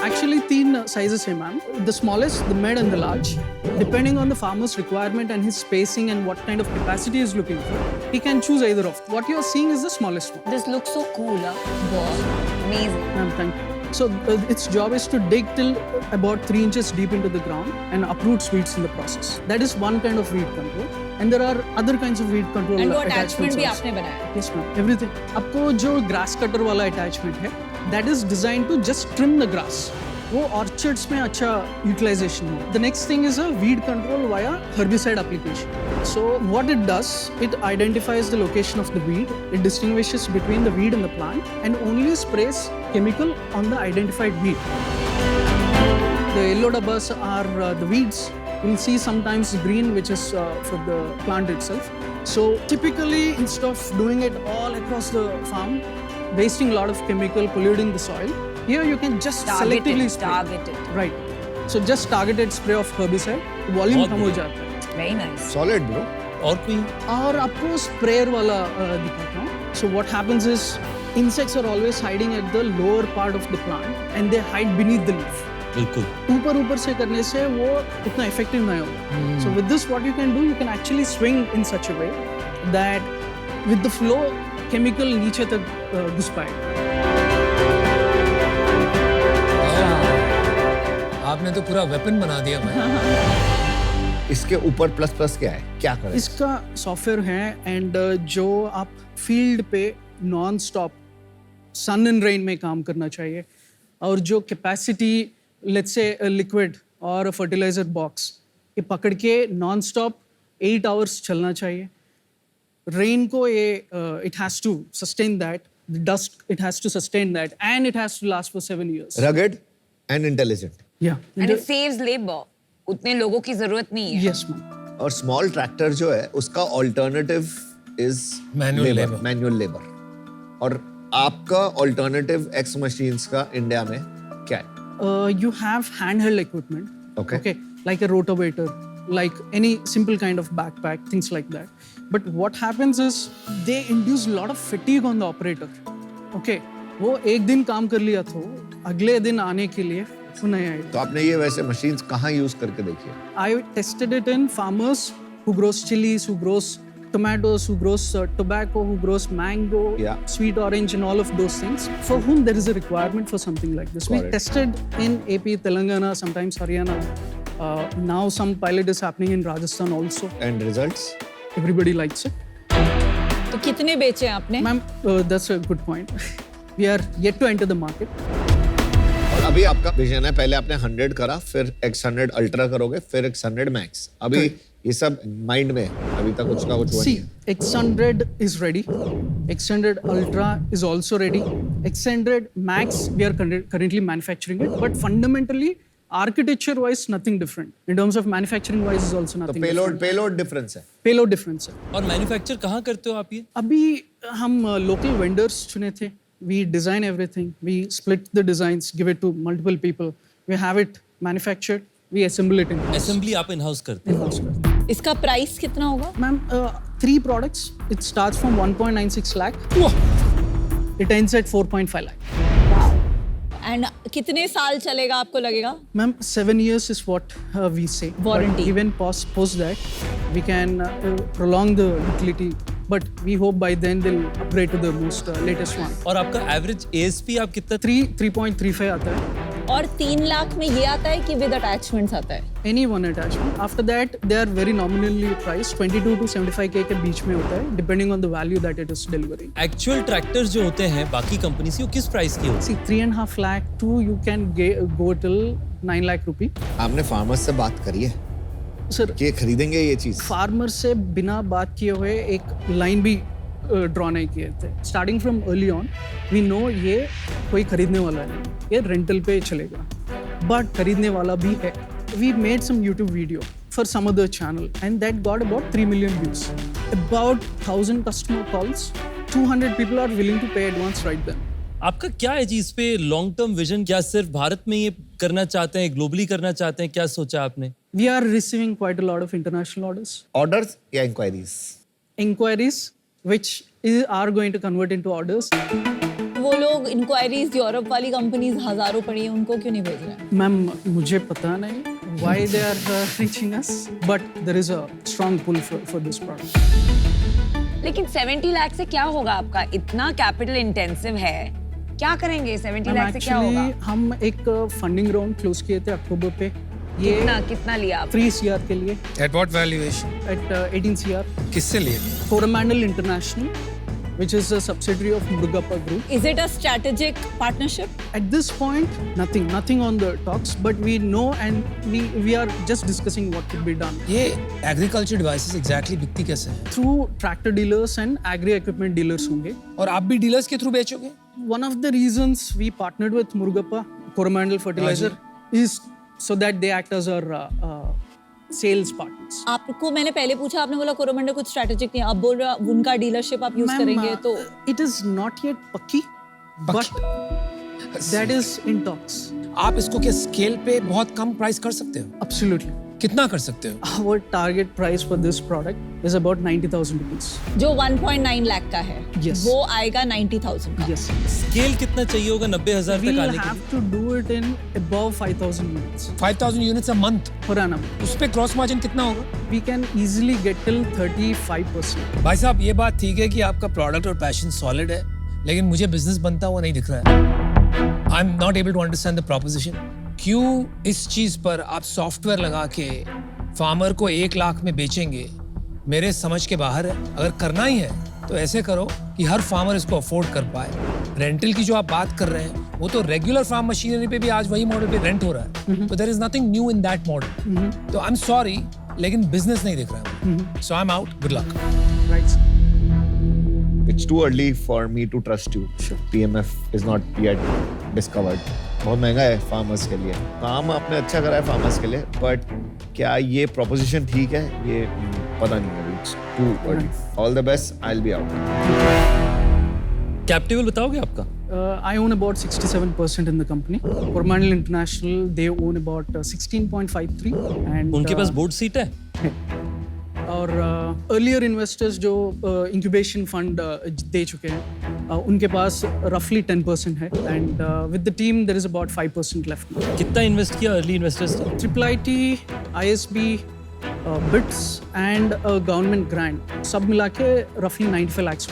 [SPEAKER 7] Actually, 3 sizes है ma'am. The smallest, the mid and the large. Depending on the farmer's requirement and his spacing and what kind of capacity he is looking for, he can choose either of. What you are seeing is the smallest one.
[SPEAKER 5] This looks so cool, amazing.
[SPEAKER 7] Ma'am, thank you. So its job is to dig till about 3 inches deep into the ground and uproot weeds in the process. That is one kind of weed control. And there are other kinds of weed control
[SPEAKER 6] And वो
[SPEAKER 7] attachments
[SPEAKER 6] attachment भी
[SPEAKER 7] also.
[SPEAKER 6] आपने बनाया?
[SPEAKER 7] Yes ma'am, everything. आपको जो grass cutter वाला attachment है, that is designed to just trim the grass. वो orchards में अच्छा utilization हो. The next thing is a weed control via herbicide application. So what it does, it identifies the location of the weed, it distinguishes between the weed and the plant, and only sprays chemical on the identified weed. The yellow dabbas are the weeds. You'll see sometimes green, which is for the plant itself. So typically, instead of doing it all across the farm, wasting a lot of chemical, polluting the soil, here you can just selectively spray.
[SPEAKER 5] Targeted.
[SPEAKER 7] Right. So just targeted spray of herbicide, volume
[SPEAKER 2] बहुत
[SPEAKER 7] कम हो
[SPEAKER 2] बढ़िया।
[SPEAKER 7] जाता है.
[SPEAKER 5] Very nice.
[SPEAKER 3] सॉलिड ब्रो
[SPEAKER 2] और कोई
[SPEAKER 7] और आपको स्प्रेयर वाला दिखाता हूँ. So what happens is insects are always hiding at the lower part of the plant and they hide beneath the leaf.
[SPEAKER 2] बिल्कुल
[SPEAKER 7] ऊपर से करने से वो उतना इफेक्टिव नहीं होगा. So with this what you can do, you can actually swing in such a way that with the flow chemical नीचे तक घुस पाएगा.
[SPEAKER 4] आपने तो पूरा वेपन बना दिया भाई।
[SPEAKER 3] इसके ऊपर प्लस प्लस क्या है, क्या करें?
[SPEAKER 7] इसका सॉफ्टवेयर है एंड जो आप फील्ड पे non stop sun and rain में काम करना चाहिए और जो कैपेसिटी लेट्स से लिक्विड और फर्टिलाइजर बॉक्स ये पकड़ के नॉन स्टॉप 8 आवर्स चलना चाहिए. रेन को ये it has to sustain that, dust it has to sustain that and it has to last for 7 years.
[SPEAKER 3] Rugged and intelligent.
[SPEAKER 7] या
[SPEAKER 5] And it saves labor. उतने लोगों की जरूरत नहीं है.
[SPEAKER 7] Yes ma'am.
[SPEAKER 3] और स्मॉल ट्रैक्टर जो है उसका alternative is
[SPEAKER 4] Manual labor.
[SPEAKER 3] Manual labour. और आपका ऑल्टरनेटिव एक्स मशीन्स का इंडिया में क्या है?
[SPEAKER 7] You have handheld equipment.
[SPEAKER 3] Okay.
[SPEAKER 7] Like a rotavator, like any simple kind of backpack, things like that. But what happens is they induce a lot of fatigue on the operator. Okay. वो एक दिन काम कर लिया तो अगले दिन आने के लिए वो नहीं आएगा.
[SPEAKER 3] तो आपने ये वैसे मशीन्स कहाँ यूज करके देखी है?
[SPEAKER 7] I tested it in farmers who grows chilies, who grows tomatoes, who grows tobacco, who grows mango,
[SPEAKER 3] Yeah.
[SPEAKER 7] sweet orange, and all of those things, for whom there is a requirement for something like this. We
[SPEAKER 3] Got it.
[SPEAKER 7] tested in AP, Telangana, sometimes Haryana. Now some pilot is happening in Rajasthan also.
[SPEAKER 3] And results?
[SPEAKER 7] Everybody likes it.
[SPEAKER 6] तो कितने बेचे हैं आपने?
[SPEAKER 7] Ma'am, that's a good point. We are yet to enter the market.
[SPEAKER 3] और अभी आपका विजन है, पहले आपने 100 करा, फिर X100 अल्ट्रा करोगे, फिर X100 मैक्स. अभी ये सब माइंड में है, अभी तक कुछ ना कुछ हुआ
[SPEAKER 7] See,
[SPEAKER 3] नहीं है.
[SPEAKER 7] X100 is ready. X100 Ultra is also ready. X100 Max, we are currently manufacturing it. But fundamentally, architecture-wise, nothing different. In terms of manufacturing-wise, is also
[SPEAKER 3] तो
[SPEAKER 7] nothing
[SPEAKER 3] पेलोड
[SPEAKER 7] different.
[SPEAKER 3] डिफरेंस है.
[SPEAKER 7] Payload difference है.
[SPEAKER 2] और मैन्युफैक्चर कहाँ करते हो आप ये?
[SPEAKER 7] अभी हम local vendors चुने थे. We design everything. We split the designs, give it to multiple people. We have it manufactured. We assemble it in-house.
[SPEAKER 2] Assembly आप इन हाउस करते हो?
[SPEAKER 7] In-house करते हैं.
[SPEAKER 6] इसका प्राइस कितना होगा?
[SPEAKER 7] Ma'am, 3 products. It starts from 1.96 lakh. It ends at 4.5 lakh.
[SPEAKER 6] And कितने साल चलेगा आपको लगेगा?
[SPEAKER 7] Ma'am, 7 years is what we say.
[SPEAKER 6] Warranty.
[SPEAKER 7] But even post that, we can prolong the utility. But we hope by then they'll upgrade to the most latest one.
[SPEAKER 2] और आपका एवरेज एएसपी आप कितना?
[SPEAKER 7] 3.35 आता है.
[SPEAKER 6] और 3 लाख में ये आता है कि विद अटैचमेंट्स आता है?
[SPEAKER 7] Any one attachment. After that, they are very nominally priced. 22 to 75K के बीच में होता है, depending on the value that it is delivering.
[SPEAKER 2] Actual tractors जो होते हैं बाकी कंपनी से वो किस प्राइस की होती
[SPEAKER 7] See, 3.5 lakh to you can go till 9 lakh rupee.
[SPEAKER 3] आपने फार्मर्स से बात करी है
[SPEAKER 7] Sir,
[SPEAKER 3] कि ये खरीदेंगे ये चीज?
[SPEAKER 7] फार्मर से बिना बात किए हुए एक लाइन भी ड्रॉ नहीं किए थे. Starting from early on we know ये कोई खरीदने वाला नहीं, ये रेंटल पे चलेगा, बट खरीदने वाला भी है. We made some YouTube video for some other channel and that got about 3 million views. About 1000 customer calls, 200 people are willing to pay advance right then.
[SPEAKER 2] आपका क्या है जी इस पे लॉन्ग टर्म विजन? क्या सिर्फ भारत में ये करना चाहते हैं, ग्लोबली करना चाहते हैं? क्या सोचा आपने?
[SPEAKER 7] We are receiving quite a lot of international orders,
[SPEAKER 3] orders या inquiries?
[SPEAKER 7] inquiries, which are going to convert into orders.
[SPEAKER 6] वो लोग इंक्वायरीज यूरोप वाली कंपनीज हजारों पड़ी हैं, उनको क्यों नहीं भेज रहे हैं?
[SPEAKER 7] मैम मुझे पता नहीं why they are reaching us, but there is a strong pull for this product.
[SPEAKER 5] लेकिन 70 लाख से क्या होगा आपका? इतना कैपिटल इंटेंसिव है, क्या करेंगे 70 लाख से क्या होगा?
[SPEAKER 7] Actually, हम एक फंडिंग राउंड क्लोज किए थे अक्टूबर पे, ये
[SPEAKER 5] कितना लिया आप?
[SPEAKER 7] 3 CR के लिए
[SPEAKER 4] at what valuation?
[SPEAKER 7] at 18 CR.
[SPEAKER 4] किससे लिए?
[SPEAKER 7] Coromandel International, which is a subsidiary of Murugappa Group.
[SPEAKER 6] Is it a strategic partnership?
[SPEAKER 7] At this point, nothing on the talks, but we know and we are just discussing what could be done.
[SPEAKER 4] ये एग्रीकल्चर डिवाइसेस एग्जैक्टली बिकती कैसे हैं?
[SPEAKER 7] Through tractor dealers and agri equipment dealers होंगे.
[SPEAKER 4] और आप भी डीलर्स के through बेचोगे?
[SPEAKER 7] One of the reasons we partnered with Murugappa Coromandel Fertilizer is so that they act as our sales partners.
[SPEAKER 6] आपको मैंने पहले पूछा, आपने बोला कोरोमंडल कुछ स्ट्रेटेजिक नहीं है, अब बोल रहा उनका डीलरशिप आप यूज
[SPEAKER 7] Ma'am,
[SPEAKER 6] करेंगे तो
[SPEAKER 7] it is not yet पक्की, but that is in talks.
[SPEAKER 4] आप इसको क्या स्केल पे बहुत कम प्राइस कर सकते हो?
[SPEAKER 7] Absolutely.
[SPEAKER 4] कितना कर सकते हो?
[SPEAKER 7] Our target price for this product is about 90,000 rupees.
[SPEAKER 6] जो 1.9 लाख का है
[SPEAKER 7] Yes.
[SPEAKER 6] वो आएगा 90,000 का।
[SPEAKER 7] Yes.
[SPEAKER 2] स्केल कितना चाहिए होगा 90,000 तक
[SPEAKER 7] We'll
[SPEAKER 2] आने के
[SPEAKER 7] have
[SPEAKER 2] लिए?
[SPEAKER 7] to do it in above 5,000 units
[SPEAKER 4] 5000 units a month.
[SPEAKER 7] per annum.
[SPEAKER 4] उस पे क्रॉस मार्जिन कितना होगा?
[SPEAKER 7] We can easily get till 35%.
[SPEAKER 4] भाई साहब ये बात ठीक है कि आपका प्रोडक्ट और पैशन सॉलिड है, लेकिन मुझे बिजनेस बनता हुआ नहीं दिख रहा है। I am not able to understand the proposition. क्यों इस चीज पर आप सॉफ्टवेयर लगा के फार्मर को 1 लाख में बेचेंगे? मेरे समझ के बाहर है। अगर करना ही है तो ऐसे करो कि हर फार्मर इसको अफोर्ड कर पाए। रेंटल की जो आप बात कर रहे हैं वो तो रेगुलर फार्म मशीनरी पे भी आज वही मॉडल पे रेंट हो रहा है, तो there is nothing new in that model. तो आई एम सॉरी लेकिन बिजनेस नहीं दिख रहा है। So I am out, good luck.
[SPEAKER 7] Right.
[SPEAKER 3] It's too early for me to trust you.
[SPEAKER 7] Sure.
[SPEAKER 3] PMF is not yet discovered. बहुत महंगा है फार्मर्स के लिए। काम आपने अच्छा करा है फार्मर्स के लिए, बट क्या ये प्रोपोजिशन ठीक है ये पता नहीं है। It's too early. All the best. I'll be out.
[SPEAKER 2] Cap table बताओगे आपका?
[SPEAKER 7] I own about 67% in the company. Coromandel International, they own about 16.53. And
[SPEAKER 2] उनके पास बोर्ड सीट है?
[SPEAKER 7] और अर्लियर इन्वेस्टर्स जो इंक्यूबेशन फंड दे चुके हैं उनके पास रफली 10% है, and with the team there is about 5% left.
[SPEAKER 2] कितना इन्वेस्ट किया अर्ली इन्वेस्टर्स ने?
[SPEAKER 7] IIIT, ISB, BITS and government grant सब मिला के रफली 95 lakhs.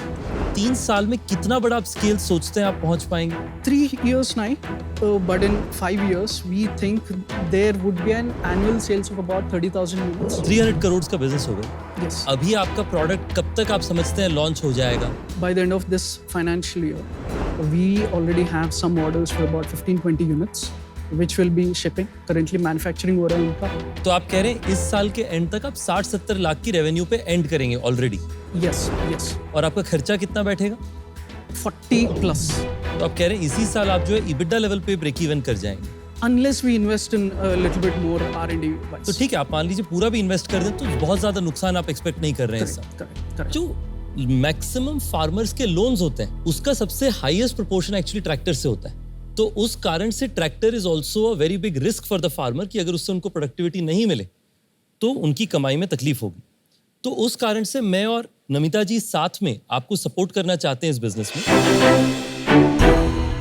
[SPEAKER 2] 3 साल में कितना बड़ा आप स्केल सोचते हैं आप पहुंच पाएंगे?
[SPEAKER 7] 3 years नहीं, but in 5 years we think there would be an annual sales of about 30,000 units.
[SPEAKER 2] 300 crore का बिजनेस होगा।
[SPEAKER 7] Yes.
[SPEAKER 2] अभी आपका प्रोडक्ट कब तक आप समझते हैं लॉन्च हो जाएगा?
[SPEAKER 7] By the end of this financial year, we already have some orders for about 15-20 units, which will be shipping. Currently manufacturing हो रहा है उनका.
[SPEAKER 2] तो आप कह रहे हैं इस साल के एंड तक आप 60-70 लाख की रेवेन्यू पे एंड करेंगे ऑलरेडी,
[SPEAKER 7] Yes, yes.
[SPEAKER 2] और आपका खर्चा कितना बैठेगा?
[SPEAKER 7] 40 plus.
[SPEAKER 2] तो आप कह रहे हैं इसी साल आप जो है EBITDA लेवल पे ब्रेक इवन कर जाएंगे।
[SPEAKER 7] Unless we invest in a little bit more R&D wise.
[SPEAKER 2] तो ठीक है, आप मान लीजिए पूरा भी इन्वेस्ट कर दें तो बहुत ज्यादा नुकसान आप एक्सपेक्ट नहीं कर रहे हैं इस साल।
[SPEAKER 7] Correct.
[SPEAKER 2] जो मैक्सिमम फार्मर्स के लोन्स होते हैं उसका सबसे हाईएस्ट प्रोपोर्शन एक्चुअली ट्रैक्टर से होता है। तो उस कारण से tractor is also a very big risk for the farmer कि अगर उससे उनको प्रोडक्टिविटी नहीं मिले तो उनकी कमाई में तकलीफ होगी। तो उस कारण से मैं और नमिता जी साथ में आपको सपोर्ट करना चाहते हैं इस बिजनेस में।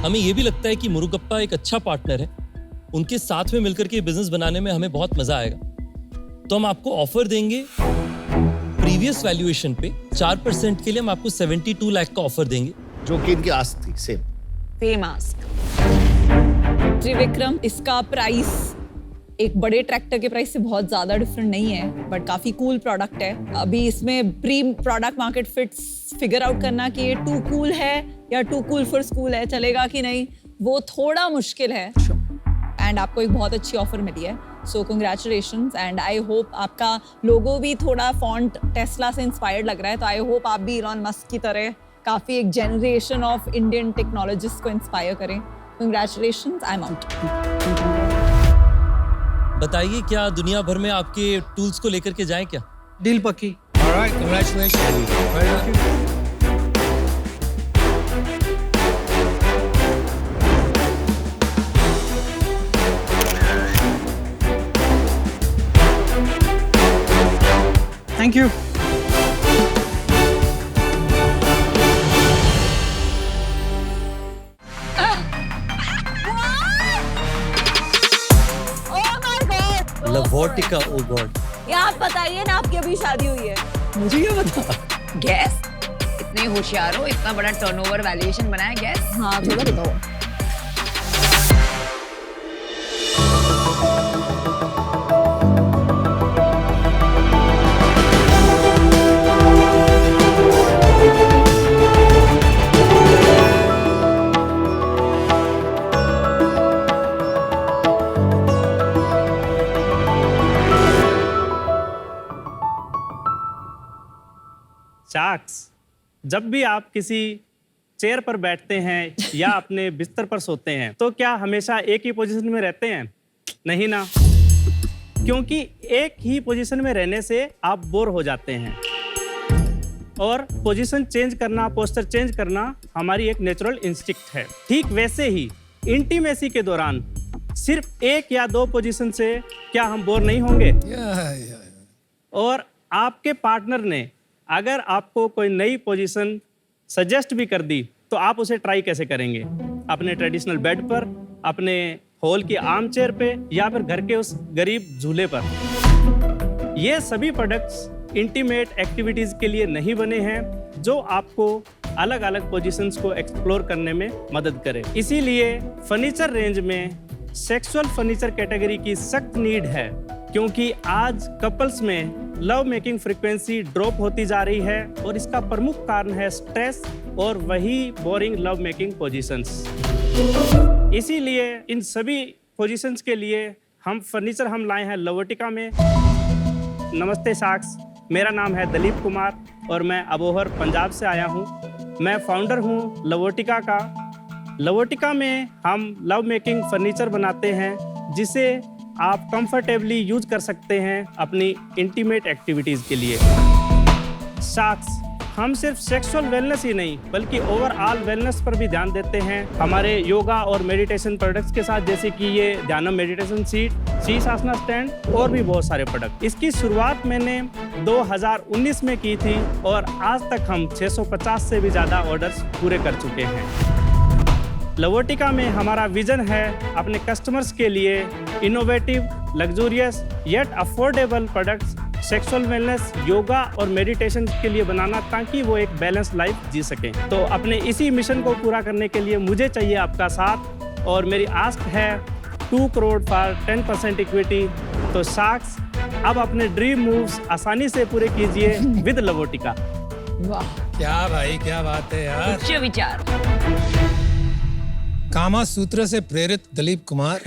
[SPEAKER 2] हमें ये भी लगता है कि मुरुगप्पा एक अच्छा पार्टनर है, उनके साथ में मिलकर के बिजनेस बनाने में हमें बहुत मजा आएगा। तो हम आपको ऑफर देंगे प्रीवियस वैल्यूएशन पे 4% के लिए हम आपको 72 लाख का ऑफर देंगे,
[SPEAKER 3] जो कि इनकी आस्क थी सेम।
[SPEAKER 5] Same ask.
[SPEAKER 6] त्रिविक्रम, इसका प्राइस एक बड़े ट्रैक्टर के प्राइस से बहुत ज़्यादा डिफरेंट नहीं है, बट काफ़ी कूल प्रोडक्ट है। अभी इसमें pre product market fits figure out करना कि ये टू कूल है या टू कूल फॉर स्कूल है, चलेगा कि नहीं, वो थोड़ा मुश्किल है। एंड आपको एक बहुत अच्छी ऑफर मिली है, सो कंग्रेचुलेशंस। एंड आई होप आपका लोगो भी थोड़ा फॉन्ट टेस्ला से इंस्पायर्ड लग रहा है, तो आई होप आप भी इलॉन मस्क की तरह काफ़ी एक जनरेशन ऑफ इंडियन टेक्नोलॉजिस्ट को इंस्पायर करें। Congratulations, I am out.
[SPEAKER 2] बताइए क्या दुनिया भर में आपके टूल्स को लेकर के जाएं क्या?
[SPEAKER 7] डील पक्की.
[SPEAKER 4] Alright, congratulations. Very good.
[SPEAKER 7] Thank you.
[SPEAKER 2] लवोटिका, ओ गॉड।
[SPEAKER 6] ये आप बताइए ना, आपकी अभी शादी हुई है।
[SPEAKER 2] मुझे क्या पता।
[SPEAKER 5] गैस, इतने होशियार हो, इतना बड़ा टर्नओवर वैल्यूएशन बनाया गैस।
[SPEAKER 6] हाँ थोड़ा बताओ।
[SPEAKER 8] शाक्स, जब भी आप किसी चेयर पर बैठते हैं या अपने बिस्तर पर सोते हैं तो क्या हमेशा एक ही पोजीशन में रहते हैं? नहीं ना, क्योंकि एक ही पोजीशन में रहने से आप बोर हो जाते हैं और पोजीशन चेंज करना, पोस्चर चेंज करना हमारी एक नेचुरल इंस्टिंक्ट है। ठीक वैसे ही इंटीमेसी के दौरान सिर्फ एक या दो पोजीशन से क्या हम बोर नहीं होंगे? और आपके पार्टनर ने अगर आपको कोई नई पोजीशन सजेस्ट भी कर दी तो आप उसे ट्राई कैसे करेंगे? अपने ट्रेडिशनल बेड पर, अपने हॉल की आर्म चेयर पे, या फिर घर के उस गरीब झूले पर। ये सभी प्रोडक्ट्स इंटीमेट एक्टिविटीज के लिए नहीं बने हैं जो आपको अलग अलग पोजीशंस को एक्सप्लोर करने में मदद करे। इसीलिए फर्नीचर रेंज में सेक्सुअल फर्नीचर कैटेगरी की सख्त नीड है, क्योंकि आज कपल्स में लव मेकिंग फ्रीक्वेंसी ड्रॉप होती जा रही है और इसका प्रमुख कारण है स्ट्रेस और वही बोरिंग लव मेकिंग पोजीशंस। इसीलिए इन सभी पोजीशंस के लिए फर्नीचर हम लाए हैं लवोटिका में। नमस्ते शाक्स, मेरा नाम है दलीप कुमार और मैं अबोहर पंजाब से आया हूँ। मैं फाउंडर हूँ लवोटिका का। लवोटिका में हम लव मेकिंग फर्नीचर बनाते हैं जिसे आप कंफर्टेबली यूज कर सकते हैं अपनी इंटीमेट एक्टिविटीज़ के लिए। शाक्स, हम सिर्फ सेक्सुअल वेलनेस ही नहीं बल्कि ओवरऑल वेलनेस पर भी ध्यान देते हैं हमारे योगा और मेडिटेशन प्रोडक्ट्स के साथ, जैसे कि ये ध्यानम मेडिटेशन सीट, शीर्षासना स्टैंड और भी बहुत सारे प्रोडक्ट। इसकी शुरुआत मैंने 2019 में की थी और आज तक हम 650 से भी ज़्यादा ऑर्डर्स पूरे कर चुके हैं। लवोटिका में हमारा विजन है अपने कस्टमर्स के लिए innovative, luxurious yet affordable products sexual wellness, yoga और मेडिटेशन के लिए बनाना, ताकि वो एक बैलेंस लाइफ जी सकें। तो अपने इसी मिशन को पूरा करने के लिए मुझे चाहिए आपका साथ और मेरी आस्क है 2 करोड़ फॉर 10% इक्विटी। तो शाक्स, अब अपने ड्रीम मूव्स आसानी से पूरे कीजिए विद लवोटिका।
[SPEAKER 5] वाह,
[SPEAKER 4] क्या भाई, क्या बात है यार।
[SPEAKER 5] उच्च विचार।
[SPEAKER 4] कामा सूत्र से प्रेरित दलीप कुमार,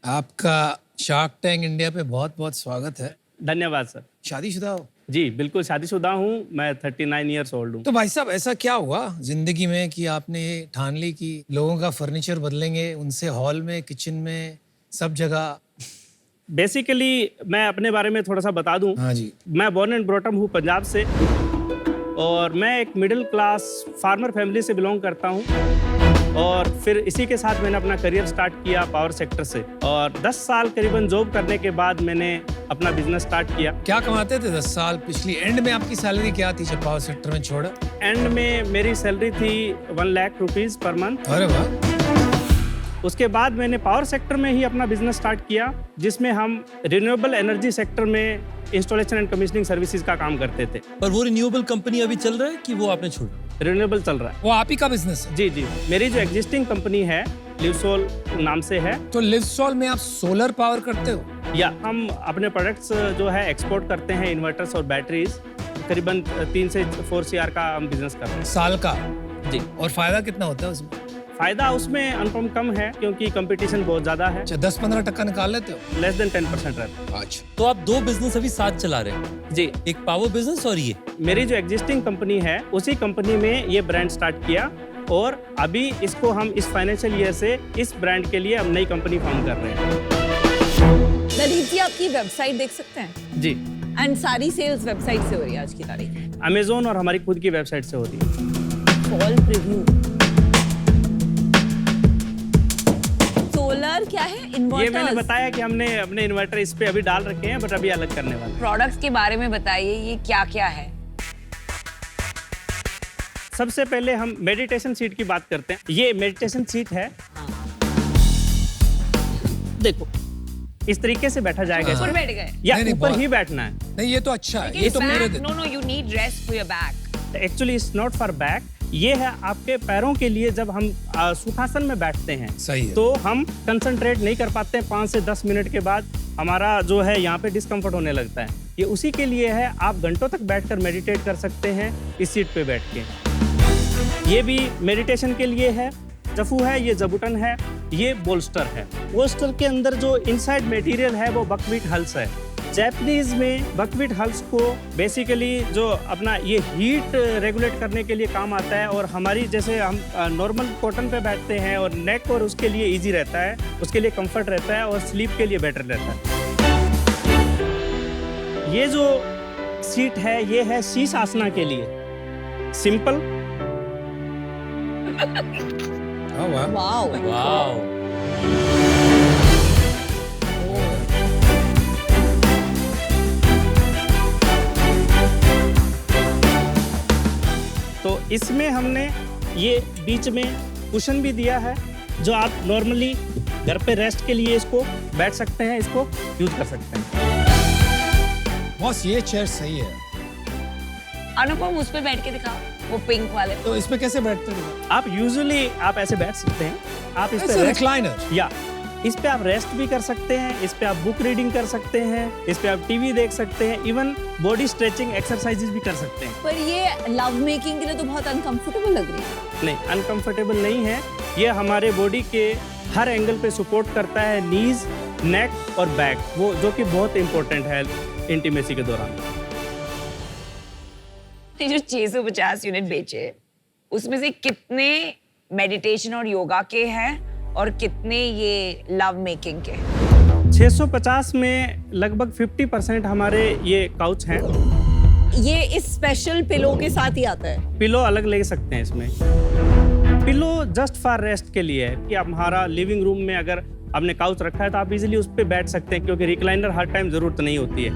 [SPEAKER 4] आपका शार्क टैंक इंडिया पे बहुत बहुत स्वागत है।
[SPEAKER 8] धन्यवाद सर।
[SPEAKER 4] शादीशुदा हो?
[SPEAKER 8] जी बिल्कुल, शादीशुदा हूँ। मैं 39 ईयर्स ओल्ड हूँ।
[SPEAKER 4] तो भाई साहब, ऐसा क्या हुआ जिंदगी में कि आपने ठान ली कि लोगों का फर्नीचर बदलेंगे, उनसे हॉल में, किचन में, सब जगह?
[SPEAKER 8] बेसिकली मैं अपने बारे में थोड़ा सा बता दूं।
[SPEAKER 4] हाँ जी।
[SPEAKER 8] मैं बॉर्न एंड ब्रॉटअप हूँ पंजाब से और मैं एक मिडिल क्लास फार्मर फैमिली से बिलोंग करता हूँ और फिर इसी के साथ मैंने अपना करियर स्टार्ट किया पावर सेक्टर से और 10 साल करीबन जॉब करने के बाद मैंने अपना बिजनेस स्टार्ट किया।
[SPEAKER 4] क्या कमाते थे 10 साल? पिछली एंड में आपकी सैलरी क्या थी जब पावर सेक्टर में छोड़ा?
[SPEAKER 8] एंड में मेरी सैलरी थी 1 लाख रुपीस पर मंथ।
[SPEAKER 4] अरे वाह।
[SPEAKER 8] उसके बाद मैंने पावर सेक्टर में ही अपना बिजनेस स्टार्ट किया, जिसमें हम रिन्यूएबल एनर्जी सेक्टर में इंस्टॉलेशन एंड कमीशनिंग सर्विसेज का काम करते थे।
[SPEAKER 2] पर वो रिन्यूएबल कंपनी अभी चल रहा है कि वो आपने छोड़ा?
[SPEAKER 8] रिन्यूएबल चल रहा है।
[SPEAKER 4] वो आप ही का बिजनेस है?
[SPEAKER 8] जी जी, मेरी जो एग्जिस्टिंग कंपनी है लिवसोल नाम से है।
[SPEAKER 4] तो लिवसोल में आप सोलर पावर करते हो?
[SPEAKER 8] या हम अपने प्रोडक्ट्स जो है एक्सपोर्ट करते हैं, इन्वर्टर्स और बैटरीज। करीबन 3 से 4 CR का हम बिजनेस करते हैं
[SPEAKER 4] साल का।
[SPEAKER 8] जी।
[SPEAKER 4] और फायदा कितना होता है उसमें?
[SPEAKER 8] फायदा उसमें अनुपम कम है क्योंकि कंपटीशन बहुत ज्यादा है।
[SPEAKER 4] 10-15% निकाल लेते हो?
[SPEAKER 8] लेस देन 10% रहता है।
[SPEAKER 4] अच्छा।
[SPEAKER 2] तो आप 2 बिजनेस अभी साथ चला रहे हैं?
[SPEAKER 8] जी।
[SPEAKER 2] एक पावर बिजनेस और ये?
[SPEAKER 8] मेरी जो एग्जिस्टिंग कंपनी है उसी कंपनी में ये ब्रांड स्टार्ट किया और अभी इसको हम इस फाइनेंशियल ईयर से इस ब्रांड के लिए हम नई कंपनी फॉर्म कर रहे हैं।
[SPEAKER 6] दलीप जी, आपकी वेबसाइट देख सकते हैं?
[SPEAKER 8] जी।
[SPEAKER 6] एंड सारी सेल्स वेबसाइट से हो रही है आज की तारीख?
[SPEAKER 8] अमेजोन और हमारी खुद की वेबसाइट से हो रही है।
[SPEAKER 6] फॉल प्रीव्यू VCR क्या है?
[SPEAKER 8] ये मैंने
[SPEAKER 6] इन्वर्टर्स।
[SPEAKER 8] बताया कि हमने अपने इन्वर्टर इस पे अभी डाल रखे हैं, बट अभी अलग करने वाले हैं।
[SPEAKER 5] प्रोडक्ट्स के बारे में बताइए, ये क्या क्या है?
[SPEAKER 8] सबसे पहले हम मेडिटेशन सीट की बात करते हैं। ये मेडिटेशन सीट है, देखो इस तरीके से बैठा जाएगा
[SPEAKER 5] ऊपर
[SPEAKER 8] इसमें।
[SPEAKER 5] बैठ गए?
[SPEAKER 8] या
[SPEAKER 4] नहीं,
[SPEAKER 8] ऊपर
[SPEAKER 4] बहुत-
[SPEAKER 8] ही बैठना है।
[SPEAKER 4] नहीं ये तो अच्छा है, ये तो पूरे दिन।
[SPEAKER 5] No you need rest for your back.
[SPEAKER 8] Actually it's not for back, ये है आपके पैरों के लिए। जब हम सुखासन में बैठते हैं
[SPEAKER 4] सही है।
[SPEAKER 8] तो हम कंसंट्रेट नहीं कर पाते हैं। 5 से 10 मिनट के बाद हमारा जो है यहाँ पे डिस्कम्फर्ट होने लगता है। ये उसी के लिए है, आप घंटों तक बैठकर मेडिटेट कर सकते हैं इस सीट पे बैठ के। ये भी मेडिटेशन के लिए है। जफू है, ये जबूटन है, ये बोल्स्टर है। बोल्स्टर के अंदर जो इनसाइड मटेरियल है वो बकवीट हल्स है। जैपनीज में बकवीट हल्स को बेसिकली जो अपना ये हीट रेगुलेट करने के लिए काम आता है, और हमारी जैसे हम नॉर्मल कॉटन पे बैठते हैं और नेक और उसके लिए इजी रहता है, उसके लिए कंफर्ट रहता है और स्लीप के लिए बेटर रहता है। ये जो सीट है ये है शीश आसना के लिए। सिंपल,
[SPEAKER 4] हाँ, वाह।
[SPEAKER 6] वाओ।
[SPEAKER 2] वाओ।
[SPEAKER 8] तो इसमें हमने ये बीच में कुशन भी दिया है, जो आप नॉर्मली घर पे रेस्ट के लिए इसको बैठ सकते हैं, इसको यूज कर सकते हैं।
[SPEAKER 4] बॉस ये चेयर सही है।
[SPEAKER 5] अनुपम उस पे बैठ के दिखाओ, वो पिंक वाले।
[SPEAKER 4] तो इस पे कैसे बैठते हैं?
[SPEAKER 8] आप यूजुअली आप ऐसे बैठ सकते हैं, आप इस पे रेस्ट,
[SPEAKER 4] रिक्लाइनर।
[SPEAKER 8] या इस पे आप रेस्ट भी कर सकते हैं, इस पे आप बुक रीडिंग कर सकते हैं, इस पे आप टीवी देख सकते हैं, इवन बॉडी स्ट्रेचिंग एक्सरसाइजेज भी कर सकते हैं।
[SPEAKER 6] पर ये लव मेकिंग के लिए तो बहुत अनकंफर्टेबल लग रही है।
[SPEAKER 8] नहीं, अनकंफर्टेबल नहीं है। ये हमारे बॉडी के हर एंगल पे सपोर्ट करता है, नीज, नेक और बैक, वो जो कि बहुत इंपॉर्टेंट है इंटीमेसी के दौरान।
[SPEAKER 5] ये जो 650 यूनिट बेचे, उसमें से कितने मेडिटेशन और योगा के हैं और कितने ये लव मेकिंग के?
[SPEAKER 8] 650 में लगभग 50% हमारे ये काउच हैं।
[SPEAKER 6] ये इस स्पेशल पिलो के साथ ही आता है।
[SPEAKER 8] पिलो अलग ले सकते हैं इसमें। पिलो जस्ट फॉर रेस्ट के लिए है कि आप हमारा लिविंग रूम में अगर आपने काउच रखा है तो आप इजीली उस पर बैठ सकते हैं, क्योंकि रिक्लाइनर हर टाइम जरूरत नहीं होती है।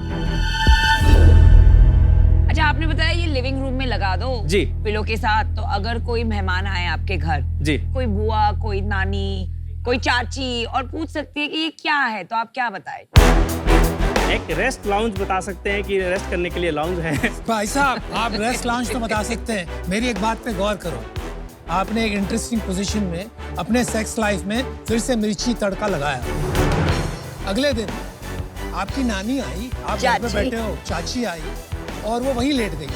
[SPEAKER 5] अच्छा, आपने बताया ये लिविंग रूम में लगा दो
[SPEAKER 8] जी।
[SPEAKER 5] पिलो के साथ, तो अगर कोई मेहमान आए आपके घर,
[SPEAKER 8] जी,
[SPEAKER 5] कोई बुआ, कोई नानी, कोई चाची, और पूछ सकती है कि ये क्या है, तो आप क्या बताएं?
[SPEAKER 8] एक रेस्ट लाउंज बता सकते हैं कि रेस्ट करने के लिए लाउंज है।
[SPEAKER 4] भाई साहब आप रेस्ट लॉन्च तो बता सकते हैं। मेरी एक बात पे गौर करो, आपने एक इंटरेस्टिंग पोजीशन में अपने सेक्स लाइफ में फिर से मिर्ची तड़का लगाया। अगले दिन आपकी नानी आई, आप घर पे
[SPEAKER 5] चाची।
[SPEAKER 4] बैठे हो, चाची आई और वो वहीं लेट गई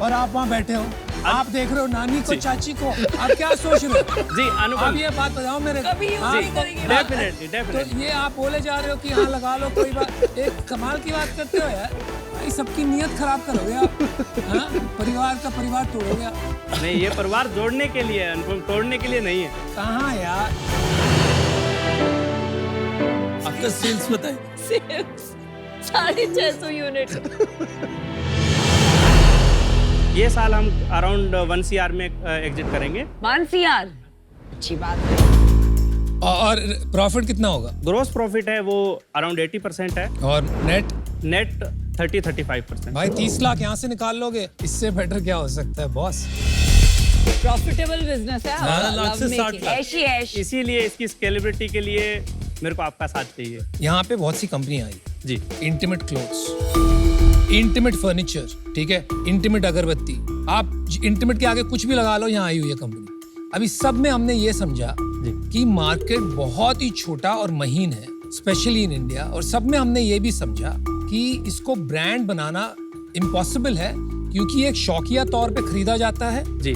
[SPEAKER 4] और आप वहाँ बैठे हो, आप देख रहे हो नानी को,
[SPEAKER 8] जी।
[SPEAKER 4] चाची को, आप क्या सोच रहे हो?
[SPEAKER 8] जी, अनुपम।
[SPEAKER 4] आप ये बात बताओ मेरे को।
[SPEAKER 5] कभी यूज
[SPEAKER 4] आप-
[SPEAKER 5] नहीं करेंगे।
[SPEAKER 8] डेफिनेटली,
[SPEAKER 4] तो
[SPEAKER 8] डेफिनेटली।
[SPEAKER 4] ये आप बोले जा रहे हो कि हाँ लगा लो, कोई बात। एक कमाल की बात करते हो यार, भाई सबकी नीयत खराब करोगे आप। हाँ? परिवार का परिवार तोड़ोगे आप।
[SPEAKER 8] नहीं, ये परिवार जोड़ने के लिए है, अनुपम, तोड़ने के लिए नहीं है।
[SPEAKER 4] कहाँ यार?
[SPEAKER 2] आपका सेल्स बताइए।
[SPEAKER 5] 650 यूनिट।
[SPEAKER 8] ये साल हम अराउंड 1 CR में एग्जिट करेंगे।
[SPEAKER 5] 1 CR, अच्छी बात है।
[SPEAKER 4] और प्रॉफिट कितना होगा?
[SPEAKER 8] ग्रोस प्रॉफिट है वो अराउंड 80% है,
[SPEAKER 4] और नेट?
[SPEAKER 8] नेट 30-35%।
[SPEAKER 4] भाई 30 लाख यहाँ से निकाल लोगे, इससे बेटर क्या हो सकता है बॉस?
[SPEAKER 6] प्रॉफिटेबल बिजनेस है।
[SPEAKER 2] 12 लाख से 60 लाख।
[SPEAKER 5] ऐशी ऐश।
[SPEAKER 8] इसीलिए इसकी स्केलेबिलिटी के लिए मेरे को आपका साथ चाहिए।
[SPEAKER 4] यहाँ पे बहुत सी कंपनी आई,
[SPEAKER 8] जी,
[SPEAKER 4] इंटीमेट क्लोथ्स, इंटीमेट फर्नीचर, ठीक है, इंटीमेट अगरबत्ती, आप इंटीमेट के आगे कुछ भी लगा लो, यहाँ आई हुई है कंपनी। अभी सब में हमने ये समझा कि मार्केट बहुत ही छोटा और महीन है, स्पेशली इन इंडिया, और सब में हमने ये भी समझा कि इसको ब्रांड बनाना इम्पॉसिबल है, क्योंकि एक शौकिया तौर पे खरीदा जाता है।
[SPEAKER 8] जी।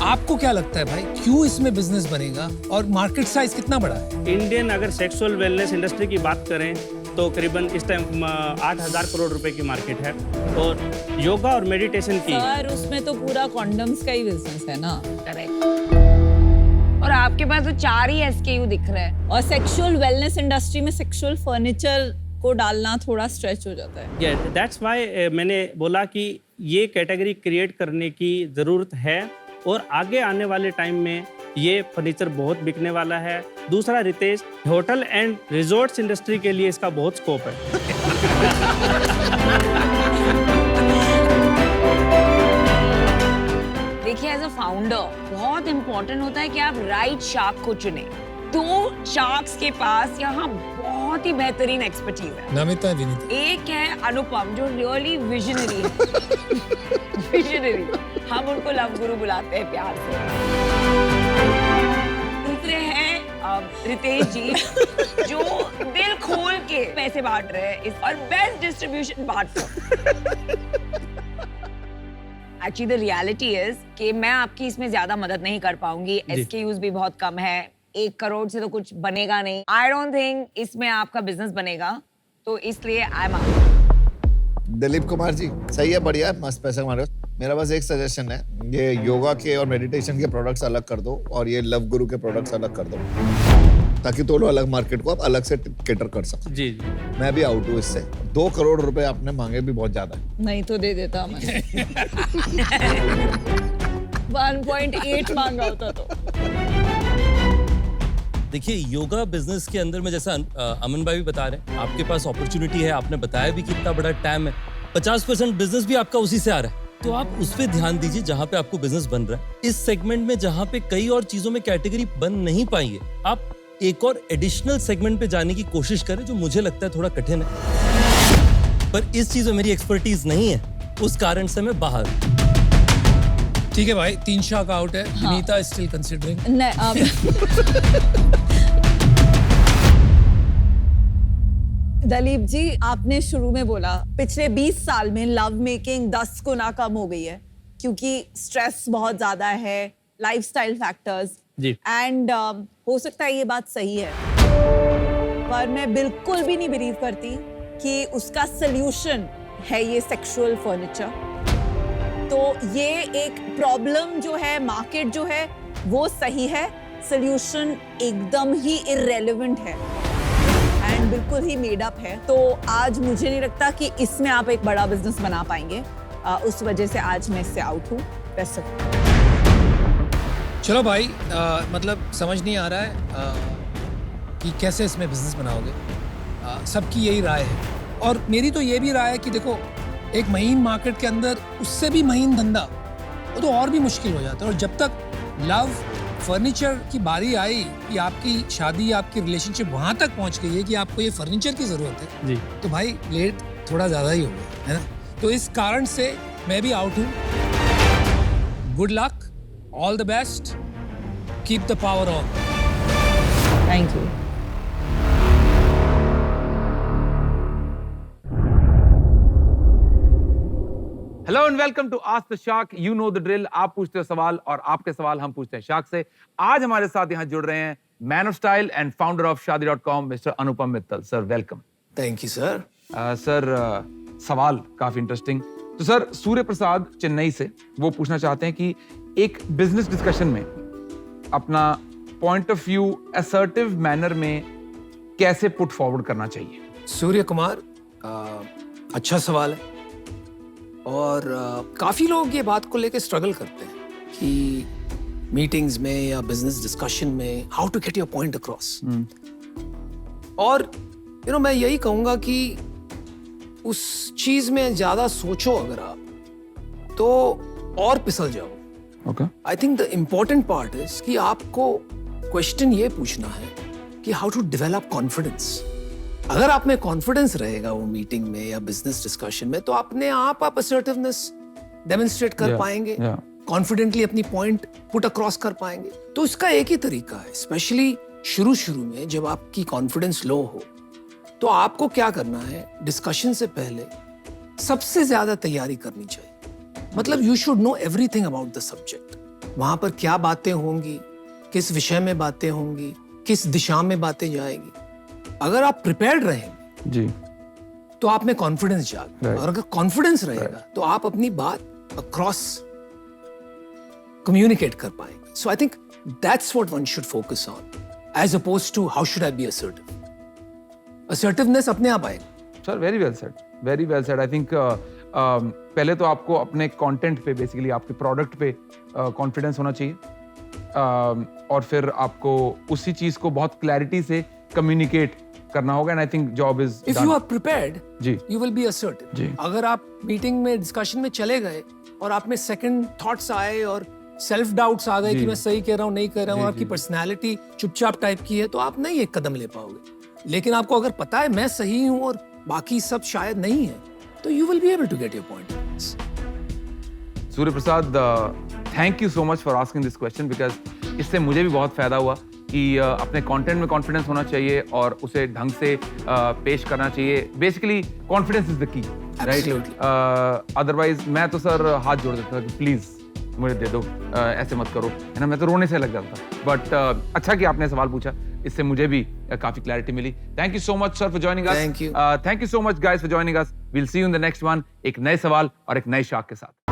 [SPEAKER 4] आपको क्या लगता है भाई, क्यों इसमें बिजनेस बनेगा और मार्केट साइज कितना बड़ा है?
[SPEAKER 8] इंडियन अगर सेक्सुअल वेलनेस इंडस्ट्री की बात करें तो करीबन इस टाइम 8,000 करोड़ रुपए की मार्केट है, और योगा और मेडिटेशन की।
[SPEAKER 6] सर उसमें तो पूरा कॉन्डम्स का ही बिजनेस है ना।
[SPEAKER 5] करेक्ट। और आपके पास तो 4 ही SKU दिख रहे हैं।
[SPEAKER 6] और सेक्सुअल वेलनेस इंडस्ट्री में सेक्सुअल फर्नीचर को डालना थोड़ा स्ट्रेच हो जाता है।
[SPEAKER 8] दैट्स वाई मैंने बोला कि ये कैटेगरी क्रिएट करने की ज़रूरत है, और आगे आने वाले टाइम में ये फर्नीचर बहुत बिकने वाला है। दूसरा Ritesh, hotel and resorts industry के लिए इसका बहुत स्कोप है।
[SPEAKER 5] देखिए एज अ फाउंडर बहुत इंपॉर्टेंट होता है कि आप राइट शार्क को चुने। दो शार्क्स के पास यहाँ बहुत ही बेहतरीन एक्सपर्टीज है।
[SPEAKER 4] नमिता विनीता।
[SPEAKER 5] एक है अनुपम जो रियली विजनरी है। विजनरी, हम उनको लव गुरु बुलाते हैं प्यार से। दूसरे हैं रितेश जी जो दिल खोल के पैसे बांट रहे हैं और best distribution partner. Actually the reality is कि मैं आपकी इसमें ज्यादा मदद नहीं कर पाऊंगी। SKUs भी बहुत कम है, 1 करोड़ से तो कुछ बनेगा नहीं। आई डोंट थिंक इसमें आपका बिजनेस बनेगा, तो इसलिए I am out.
[SPEAKER 3] Dilip Kumar ji, सही है, बढ़िया है, मस्त पैसा कमा रहे हो। मेरा बस एक सजेशन है, ये योगा के और मेडिटेशन के प्रोडक्ट्स अलग कर दो और ये लव गुरु के प्रोडक्ट्स अलग कर दो, ताकि दोनों अलग मार्केट को आप अलग से कैटर कर सको।
[SPEAKER 8] जी जी।
[SPEAKER 3] मैं भी आउट हूँ इससे। 2 करोड़ रुपए आपने मांगे भी बहुत ज्यादा है।
[SPEAKER 6] नहीं तो दे देता मैं। 1.8 मांगा होता तो।
[SPEAKER 2] देखिए योगा बिजनेस के अंदर में जैसा अमन भाई भी बता रहे हैं, आपके पास अपॉर्चुनिटी है, आपने बताया भी कितना बड़ा टैम है। 50% बिजनेस भी आपका उसी से आ रहा है, तो आप उस पे ध्यान दीजिए जहां पे आपको बिजनेस बन रहा है। इस सेगमेंट में जहां पे कई और चीजों में कैटेगरी बन नहीं पाई है, आप एक और एडिशनल सेगमेंट पे जाने की कोशिश करें, जो मुझे लगता है थोड़ा कठिन है, पर इस चीज में मेरी एक्सपर्टीज नहीं है, उस कारण से मैं बाहर।
[SPEAKER 4] ठीक है भाई, 3 शार्क आउट है। Vineeta is still considering.
[SPEAKER 6] Dalip ji, आपने शुरू में बोला पिछले 20 साल में लव मेकिंग 10 गुना कम हो गई है क्योंकि स्ट्रेस बहुत ज्यादा है, लाइफस्टाइल फैक्टर्स
[SPEAKER 8] जी।
[SPEAKER 6] एंड हो सकता है ये बात सही है, पर मैं बिल्कुल भी नहीं बिलीव करती कि उसका सल्यूशन है ये सेक्सुअल फर्नीचर। तो ये एक प्रॉब्लम जो है, मार्केट जो है वो सही है, सल्यूशन एकदम ही इररेलेवेंट है एंड बिल्कुल ही मेड अप है। तो आज मुझे नहीं लगता कि इसमें आप एक बड़ा बिजनेस बना पाएंगे, उस वजह से आज मैं इससे आउट हूँ। Best of luck.
[SPEAKER 4] चलो भाई, मतलब समझ नहीं आ रहा है कि कैसे इसमें बिजनेस बनाओगे। सबकी यही राय है और मेरी तो ये भी राय है कि देखो, एक महीन मार्केट के अंदर उससे भी महीन धंधा वो तो और भी मुश्किल हो जाता है। और जब तक लव फर्नीचर की बारी आई कि आपकी शादी, आपकी रिलेशनशिप वहां तक पहुंच गई है कि आपको ये फर्नीचर की जरूरत है
[SPEAKER 8] जी,
[SPEAKER 4] तो भाई लेट थोड़ा ज्यादा ही हो गया है ना। तो इस कारण से मैं भी आउट हूँ। Good luck, all the best, keep the power on.
[SPEAKER 6] Thank you.
[SPEAKER 9] Hello and welcome to ask the shark. You know the drill. आप पूछते हो सवाल और आपके सवाल हम पूछते हैं शार्क से। आज हमारे साथ यहाँ जुड़ रहे हैं man of style and founder of shaadi.com mister Anupam Mittal. Sir welcome.
[SPEAKER 4] Thank you sir.
[SPEAKER 9] Sir सवाल काफी इंटरेस्टिंग। तो सर, सूर्य प्रसाद चेन्नई से वो पूछना चाहते हैं कि एक बिजनेस डिस्कशन में अपना point of view assertive manner में कैसे पुट फॉरवर्ड करना चाहिए।
[SPEAKER 4] सूर्य कुमार, अच्छा सवाल है और काफी लोग ये बात को लेके स्ट्रगल करते हैं कि मीटिंग्स में या बिजनेस डिस्कशन में how to get your point across. और मैं यही कहूंगा कि उस चीज में ज्यादा सोचो अगर आप तो और पिसल जाओ।
[SPEAKER 9] Okay.
[SPEAKER 4] I think the important part is कि आपको क्वेश्चन ये पूछना है कि हाउ टू डेवलप कॉन्फिडेंस। अगर आप में कॉन्फिडेंस रहेगा वो मीटिंग में या बिजनेस डिस्कशन में, तो अपने आप असर्टिवनेस डेमोन्स्ट्रेट कर पाएंगे, कॉन्फिडेंटली अपनी पॉइंट पुट अक्रॉस कर पाएंगे। तो इसका एक ही तरीका है, स्पेशली शुरू में जब आपकी कॉन्फिडेंस लो हो, तो आपको क्या करना है, डिस्कशन से पहले सबसे ज्यादा तैयारी करनी चाहिए। मतलब you should know everything about the subject. वहां पर क्या बातें होंगी, किस विषय में बातें होंगी, किस दिशा में बातें जाएगी। अगर आप प्रिपेयर्ड रहेंगे
[SPEAKER 9] जी
[SPEAKER 4] तो आप में कॉन्फिडेंस जाएगा, और अगर कॉन्फिडेंस रहेगा तो आप अपनी बात अक्रॉस कम्युनिकेट कर पाएंगे। So I think that's what one should focus on as opposed to how should I be assertive. Assertiveness अपने आप आएगा।
[SPEAKER 9] Sir very well said, very well said. I think पहले तो आपको अपने कंटेंट पे, बेसिकली आपके प्रोडक्ट पे कॉन्फिडेंस होना चाहिए, और फिर आपको उसी चीज को बहुत क्लैरिटी से कम्युनिकेट करना होगा। And I think job is
[SPEAKER 4] if you are prepared
[SPEAKER 9] जी
[SPEAKER 4] यू विल बी असर्टिव।
[SPEAKER 9] जी।
[SPEAKER 4] अगर आप मीटिंग में डिस्कशन में चले गए और आप में सेकंड थॉट्स आए और सेल्फ डाउट्स आ गए
[SPEAKER 9] जी।
[SPEAKER 4] कि मैं सही कह रहा हूँ नहीं कह रहा हूँ,
[SPEAKER 9] जी,
[SPEAKER 4] आपकी
[SPEAKER 9] जी।
[SPEAKER 4] पर्सनैलिटी चुपचाप टाइप की है, तो आप नहीं एक कदम ले पाओगे। लेकिन आपको अगर पता है मैं सही हूँ और बाकी सब शायद नहीं है, तो you will be able to get your point.
[SPEAKER 9] Surya Prasad, thank you so much for asking this question, because इससे मुझे भी बहुत फायदा हुआ कि अपने कंटेंट में कॉन्फिडेंस होना चाहिए और उसे ढंग से पेश करना चाहिए। Basically confidence is the key, right? Otherwise मैं तो सर हाथ जोड़ देता था कि प्लीज मुझे दे दो, ऐसे मत करो, है ना, मैं तो रोने से लग जाता था। बट अच्छा कि आपने सवाल पूछा, इससे मुझे भी काफी क्लैरिटी मिली। Thank you so much sir for joining us.
[SPEAKER 4] Thank you.
[SPEAKER 9] Thank you so much guys for joining us. We'll see you in the next one, एक नए सवाल और एक नए शाख के साथ।